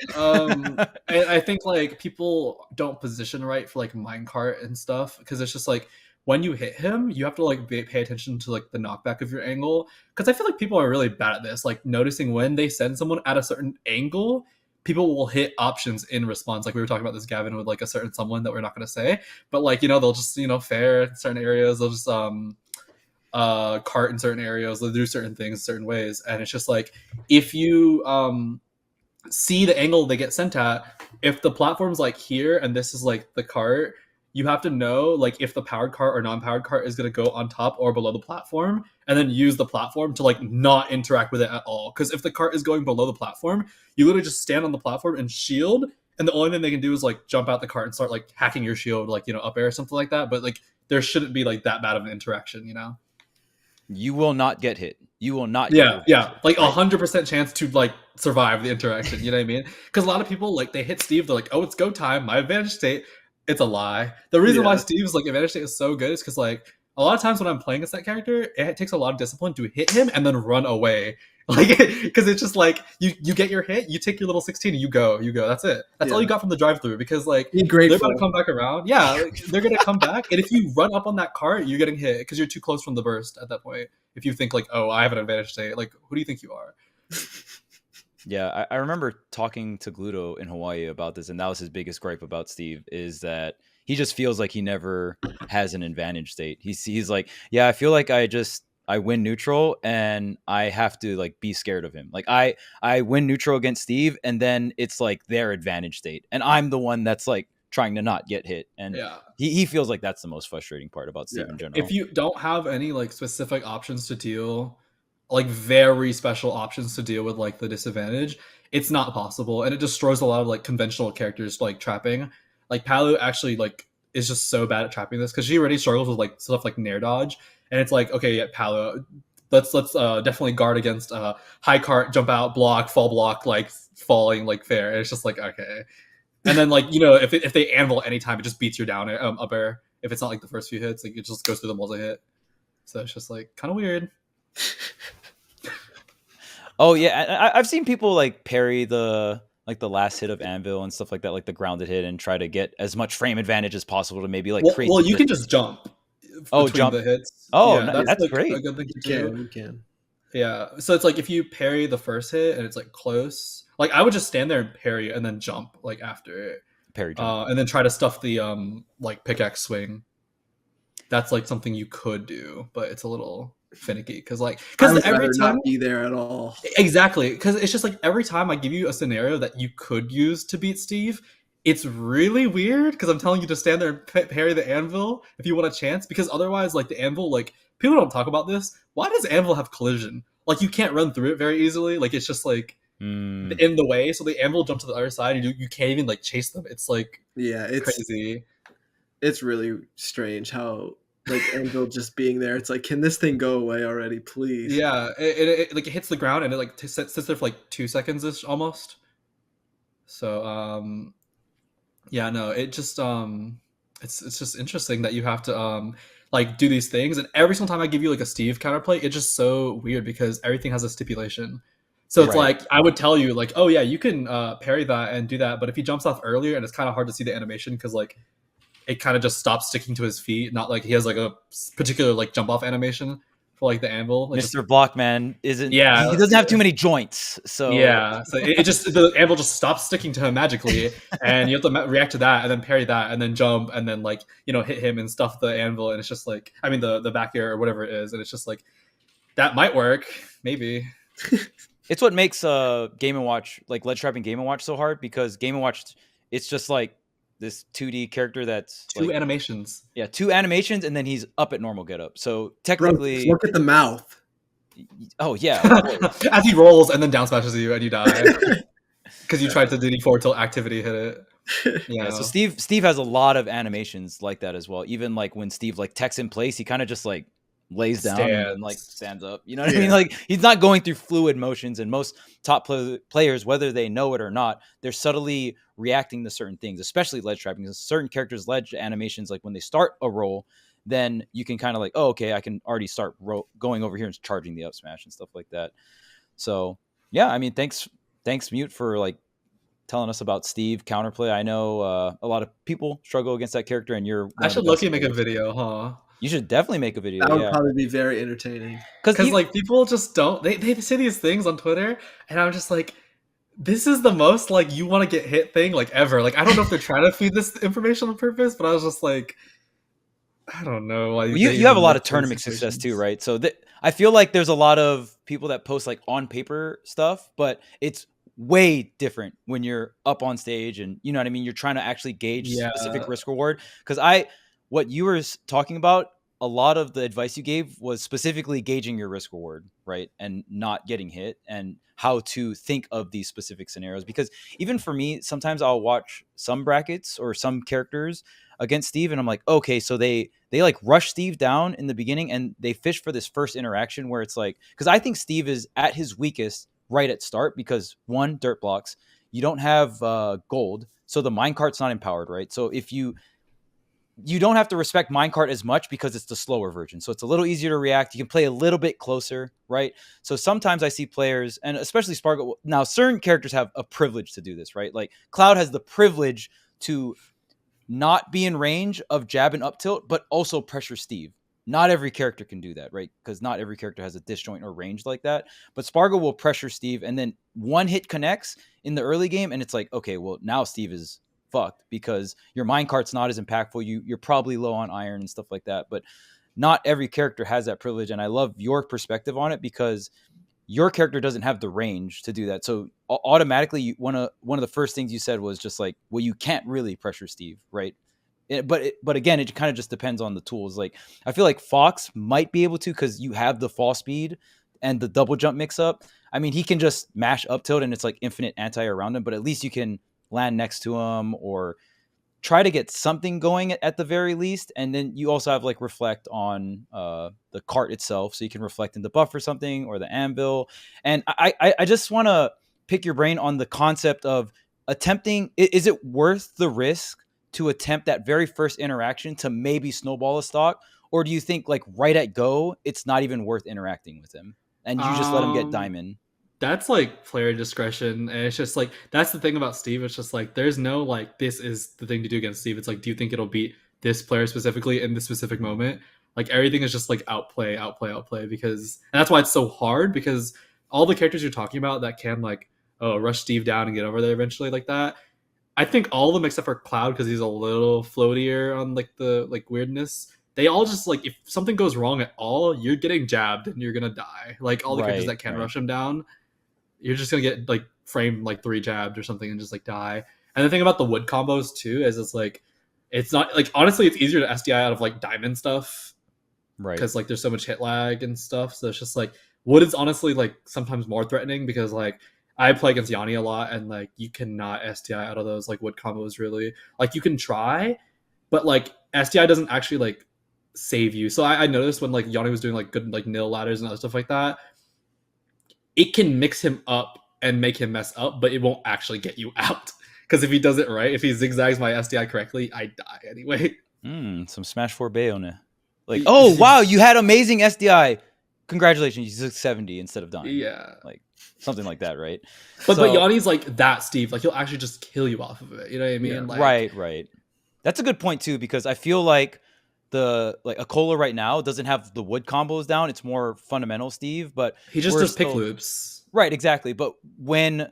I think like people don't position right for like minecart and stuff, because it's just like when you hit him, you have to like pay attention to like the knockback of your angle, because I feel like people are really bad at this, like noticing when they send someone at a certain angle, people will hit options in response. Like we were talking about this, Gavin, with like a certain someone that we're not going to say, but like they'll just fair in certain areas, they'll just cart in certain areas, they'll do certain things certain ways, and it's just like if you see the angle they get sent at, if the platform's like here and this is like the cart, you have to know like if the powered cart or non-powered cart is going to go on top or below the platform, and then use the platform to like not interact with it at all. Because if the cart is going below the platform, you literally just stand on the platform and shield, and the only thing they can do is like jump out the cart and start like hacking your shield, like, you know, up air or something like that. But like there shouldn't be like that bad of an interaction, you know? You will not get hit. You will not. Yeah, like 100% chance to like survive the interaction. You know what I mean? Because a lot of people like they hit Steve, they're like, "Oh, it's go time. My advantage state." It's a lie. The reason why Steve's like advantage state is so good is because like a lot of times when I'm playing as that character, it takes a lot of discipline to hit him and then run away. Like, because it's just like you get your hit, you take your little 16 and you go. That's it. That's all you got from the drive-through. Because like they're gonna come back around. Yeah, like, they're gonna come back, and if you run up on that cart, you're getting hit because you're too close from the burst at that point. If you think like, oh, I have an advantage state, like who do you think you are? Yeah, I remember talking to Gluto in Hawaii about this, and that was his biggest gripe about Steve, is that he just feels like he never has an advantage state. He's like, yeah, I feel like I win neutral and I have to like be scared of him. Like I win neutral against Steve, and then it's like their advantage state, and I'm the one that's like trying to not get hit. And he feels like that's the most frustrating part about Steve in general. If you don't have any like specific options to deal, like very special options to deal with like the disadvantage, it's not possible, and it destroys a lot of like conventional characters like trapping. Like Palu actually like is just so bad at trapping this because she already struggles with like stuff like nair dodge, and it's like, okay, yeah, Palu, let's definitely guard against high cart, jump out, block, fall block, like falling like fair. And it's just like, okay, and then like, you know, if they anvil anytime, it just beats you down up air. If it's not like the first few hits, like it just goes through the multi hit. So it's just like kind of weird. Oh yeah, I've seen people like parry the last hit of anvil and stuff like that, like the grounded hit, and try to get as much frame advantage as possible to maybe like create. Well, you can just jump. Jump the hits. Oh, yeah, that's like great. A good thing to do. You can. Yeah, so it's like if you parry the first hit and it's like close, like I would just stand there and parry and then jump like after it. Parry jump. And then try to stuff the like pickaxe swing. That's like something you could do, but it's a little finicky because every time not be there at all. Exactly, because it's just like every time I give you a scenario that you could use to beat Steve, it's really weird because I'm telling you to stand there and parry the anvil if you want a chance, because otherwise like the anvil, like people don't talk about this, why does anvil have collision? Like you can't run through it very easily, like it's just like in the way, so the anvil jump to the other side and you can't even like chase them. It's like it's crazy. It's really strange how like anvil just being there, it's like, can this thing go away already, please? Yeah, it like it hits the ground and it like sits there for like 2 seconds ish almost. So yeah, no, it just it's just interesting that you have to like do these things, and every single time I give you like a Steve counterplay, it's just so weird because everything has a stipulation. So it's like I would tell you like, oh yeah, you can parry that and do that, but if he jumps off earlier, and it's kind of hard to see the animation because like it kind of just stops sticking to his feet, not like he has like a particular like jump off animation for like the anvil. Like Mr. Blockman isn't. Yeah, he doesn't have too many joints, so yeah. So it just the anvil just stops sticking to him magically, and you have to react to that, and then parry that, and then jump, and then like, you know, hit him and stuff the anvil, and it's just like, I mean the back air or whatever it is, and it's just like that might work maybe. It's what makes Game & Watch, like ledge trapping Game & Watch, so hard, because Game & Watch, it's just like this 2D character that's two animations. Yeah, 2 animations, and then he's up at normal getup. So technically, look at the mouth. Oh yeah, as he rolls and then down smashes you and you die because you tried to do D4 till activity hit it. Yeah. So Steve has a lot of animations like that as well. Even like when Steve like techs in place, he kind of just like lays down and like stands up. You know what I mean? Like he's not going through fluid motions, and most top players, whether they know it or not, they're subtly reacting to certain things, especially ledge trapping. Because certain characters' ledge animations, like when they start a roll, then you can kind of like, oh, okay, I can already start going over here and charging the up smash and stuff like that. So yeah, I mean, thanks Mute for like telling us about Steve counterplay. I know a lot of people struggle against that character, and I should look and make a video, huh? You should definitely make a video. That would probably be very entertaining. Because like people just don't. They say these things on Twitter, and I'm just like, this is the most like you want to get hit thing like ever. Like I don't know if they're trying to feed this information on purpose, but I was just like, I don't know. Like, you have a lot of tournament success too, right? So I feel like there's a lot of people that post like on paper stuff, but it's way different when you're up on stage and you know what I mean. You're trying to actually gauge specific risk reward. Because what you were talking about, a lot of the advice you gave was specifically gauging your risk reward, right? And not getting hit and how to think of these specific scenarios. Because even for me, sometimes I'll watch some brackets or some characters against Steve and I'm like, okay, so they like rush Steve down in the beginning and they fish for this first interaction where it's like, because I think Steve is at his weakest right at start because one, dirt blocks, you don't have gold, so the minecart's not empowered, right? So if you don't have to respect minecart as much because it's the slower version. So it's a little easier to react. You can play a little bit closer, right? So sometimes I see players, and especially Sparkle, now certain characters have a privilege to do this, right? Like Cloud has the privilege to not be in range of jab and up tilt, but also pressure Steve. Not every character can do that, right? Because not every character has a disjoint or range like that. But Spargo will pressure Steve, and then one hit connects in the early game, and it's like, okay, well, now Steve is fucked because your minecart's not as impactful. You're probably low on iron and stuff like that. But not every character has that privilege, and I love your perspective on it because your character doesn't have the range to do that. So automatically, one of the first things you said was just like, well, you can't really pressure Steve, right? But again, it kind of just depends on the tools. Like I feel like Fox might be able to because you have the fall speed and the double jump mix up. I mean, he can just mash up tilt and it's like infinite anti around him, but at least you can land next to him or try to get something going at the very least. And then you also have like reflect on the cart itself. So you can reflect in the buff or something or the anvil. And I just want to pick your brain on the concept of attempting. Is it worth the risk to attempt that very first interaction to maybe snowball a stock? Or do you think like right at go, it's not even worth interacting with him and you just let him get diamond? That's like player discretion, and it's just like that's the thing about Steve. It's just like there's no like this is the thing to do against Steve. It's like, do you think it'll beat this player specifically in this specific moment? Like everything is just like outplay because, and that's why it's so hard because all the characters you're talking about that can like rush Steve down and get over there eventually like that. I think all of them except for Cloud because he's a little floatier on like the like weirdness. They all just like if something goes wrong at all, you're getting jabbed and you're gonna die. Like all the characters that can rush him down, you're just gonna get like framed like 3 jabbed or something and just like die. And the thing about the wood combos too is it's like it's not like honestly it's easier to SDI out of like diamond stuff, right? Because like there's so much hit lag and stuff. So it's just like wood is honestly like sometimes more threatening because like I play against Yanni a lot and like you cannot SDI out of those like wood combos really. Like you can try, but like SDI doesn't actually like save you. So I noticed when like Yanni was doing like good like nil ladders and other stuff like that, it can mix him up and make him mess up, but it won't actually get you out. Because if he does it right, if he zigzags my SDI correctly, I die anyway. Some Smash 4 Bayona. Like, oh, wow, you had amazing SDI. Congratulations, you took 70 instead of dying. Yeah. Like, something like that, right? But Yanni's like that, Steve. Like, he'll actually just kill you off of it. You know what I mean? Yeah. Like, right. That's a good point, too, because I feel like Akola right now doesn't have the wood combos down. It's more fundamental Steve, but he just does pick loops. Right, exactly. But when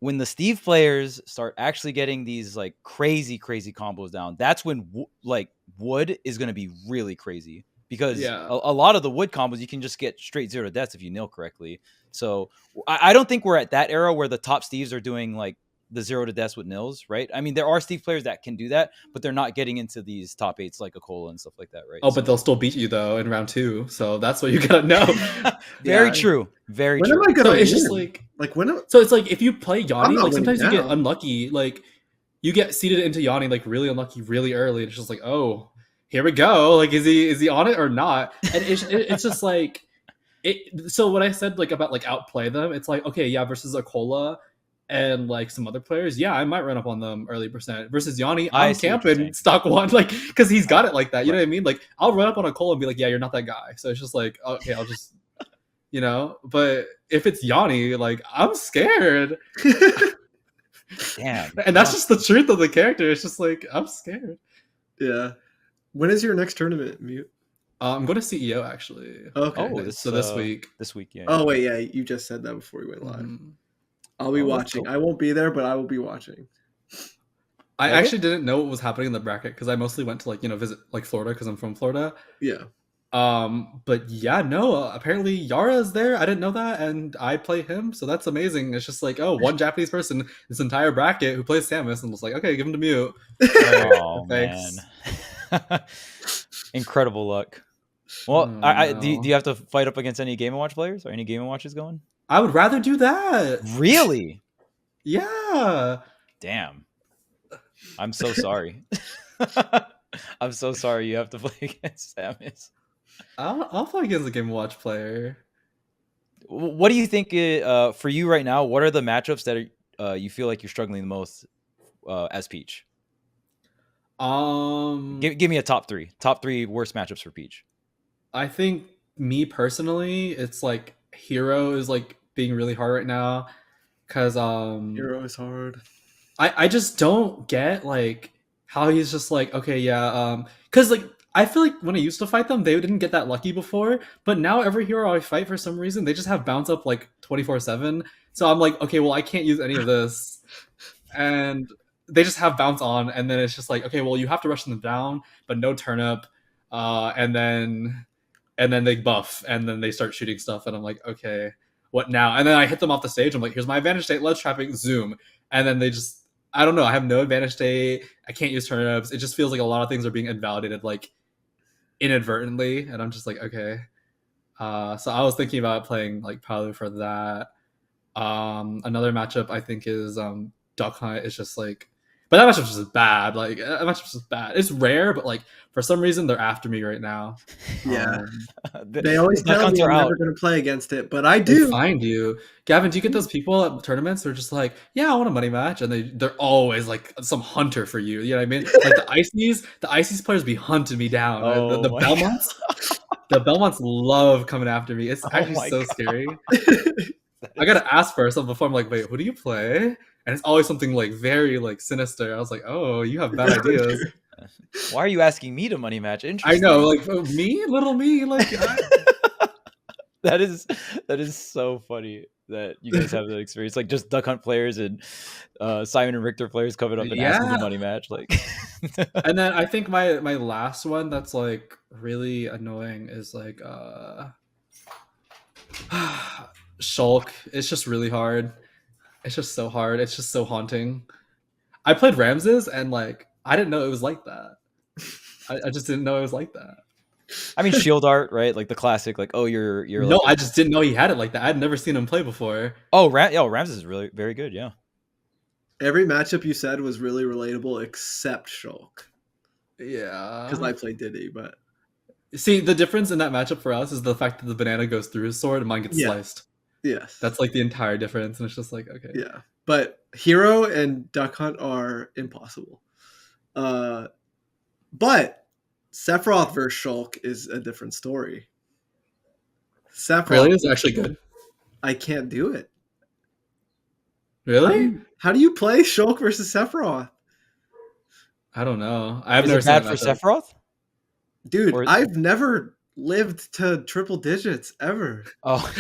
the Steve players start actually getting these like crazy combos down, that's when like wood is going to be really crazy because a lot of the wood combos you can just get straight 0 deaths if you nail correctly. So I don't think we're at that era where the top Steves are doing like the 0 to deaths with nils, right? I mean, there are Steve players that can do that, but they're not getting into these top 8s like Akola and stuff like that, right? Oh, but they'll still beat you though in round 2, so that's what you gotta know. Very true. Very when true. Am I gonna so it's win? just like when? So it's like if you play Yanni, like sometimes you down. get unlucky. Like you get seeded into Yanni like really unlucky really early. It's just like, oh, here we go. Like is he on it or not? And it's just like it. So what I said like about like outplay them, it's like okay, yeah, versus Akola and like some other players, yeah, I might run up on them early percent. Versus Yanni, I'm camping stock 1, like because he's got it like that. You know what I mean? Like I'll run up on Akola and be like, yeah, you're not that guy. So it's just like, okay, I'll just, you know. But if it's Yanni, like I'm scared. Damn. And that's just the truth of the character. It's just like I'm scared. Yeah. When is your next tournament, Mute? I'm going to CEO actually. Okay. Oh, so this week. This week, yeah. Oh wait, yeah, you just said that before we went live. I'll be watching. I won't be there, but I will be watching. I actually didn't know what was happening in the bracket because I mostly went to like visit like Florida because I'm from Florida. Yeah. But yeah, no. Apparently Yara's there. I didn't know that, and I play him, so that's amazing. It's just like, oh, one Japanese person, this entire bracket who plays Samus, and was like, okay, give him to Mute. All right, Oh thanks. man, incredible luck. Well, Oh, do no. you have to fight up against any Game & Watch players or any Game & Watches going? I would rather do that. Really? Yeah. Damn. I'm so sorry. I'm so sorry you have to play against Samus. I'll play against a Game & Watch player. What do you think for you right now? What are the matchups that you feel like you're struggling the most as Peach? Give me a top three worst matchups for Peach. I think me personally, it's like Hero is like being really hard right now because Hero is hard. I just don't get like how he's just like, okay, yeah, because like I feel like when I used to fight them, they didn't get that lucky before, but now every hero I fight for some reason they just have bounce up like 24/7. So I'm like, okay, well I can't use any of this, and they just have bounce on, and then it's just like, okay, well you have to rush them down, but no turnip, and then they buff, and then they start shooting stuff, and I'm like, okay, what now? And then I hit them off the stage. I'm like, here's my advantage state, ledge trapping, zoom, and then they just, I don't know. I have no advantage state. I can't use turnips. It just feels like a lot of things are being invalidated, like inadvertently, and I'm just like, okay. So I was thinking about playing like Palu for that. Another matchup I think is Duck Hunt. Is just like, but that matchup's just bad. Like that matchup's just bad. It's rare, but like for some reason they're after me right now. Yeah, they always Duck tell Hunts me I'm are never out. going to play against it, but I They do. find you, Gavin. Do you get those people at tournaments? They're just like, yeah, I want a money match, and they're always like some hunter for you. You know what I mean? Like the Ices players be hunting me down. Oh The my Belmonts, the Belmonts love coming after me. It's Oh actually my so God. scary. I gotta ask first before I'm like, wait, who do you play? And it's always something like very like sinister. I was like, oh, you have bad ideas. Why are you asking me to money match? I Interesting. know, like oh, me, little me, like that is so funny that you guys have that experience. Like just Duck Hunt players and Simon and Richter players coming up and asking yeah. the money match. Like, And then I think my last one that's like really annoying is like Shulk. It's just really hard. It's just so hard. It's just so haunting. I played Ramses and like I didn't know it was like that. I just didn't know it was like that. I mean, Shield Art, right? Like the classic. Like, oh, you're No, like, I just didn't know he had it like that. I'd never seen him play before. oh, Ramses is really very good. Yeah. Every matchup you said was really relatable except Shulk, Yeah. because I played Diddy, but See, the difference in that matchup for us is the fact that the banana goes through his sword and mine gets Yeah. sliced. yes, That's like the entire difference, and it's just like, okay. yeah. But Hero and Duck Hunt are impossible. But Sephiroth versus Shulk is a different story. Sephiroth, Really? It's actually good. I can't do it. Really? How do you play Shulk versus Sephiroth? I don't know. I've Is never it seen bad that for matchup. Sephiroth? Dude, Or- I've never lived to triple digits ever. Oh,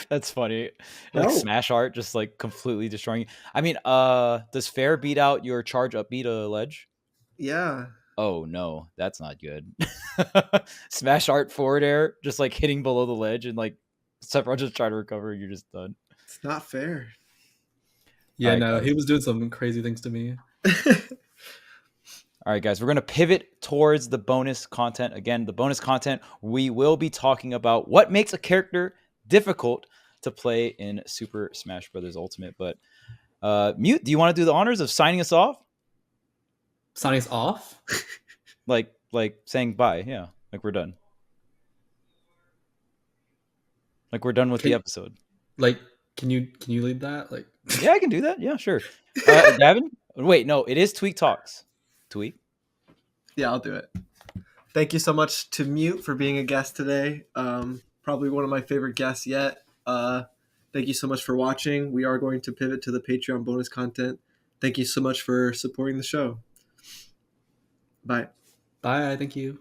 that's funny. Like No. Smash Art just like completely destroying you. I mean, does Fair beat out your charge up beat a ledge? Yeah. Oh no, that's not good. Smash Art forward air, just like hitting below the ledge and like Sephiroth just try to recover, you're just done. It's not fair. Yeah, Alright, no, guys. he was doing some crazy things to me. All right, guys, we're going to pivot towards the bonus content. Again, the bonus content, we will be talking about what makes a character difficult to play in Super Smash Bros. Ultimate. But Mute, do you want to do the honors of signing us off? Sonix off? Like saying bye. Yeah, like we're done. Like we're done with the episode. Like, can you lead that? Like, Yeah, I can do that. Yeah, sure. Gavin? Wait, no, it is Tweek Talks. Tweek? Yeah, I'll do it. Thank you so much to Mute for being a guest today. Probably one of my favorite guests yet. Thank you so much for watching. We are going to pivot to the Patreon bonus content. Thank you so much for supporting the show. Bye. bye, thank you.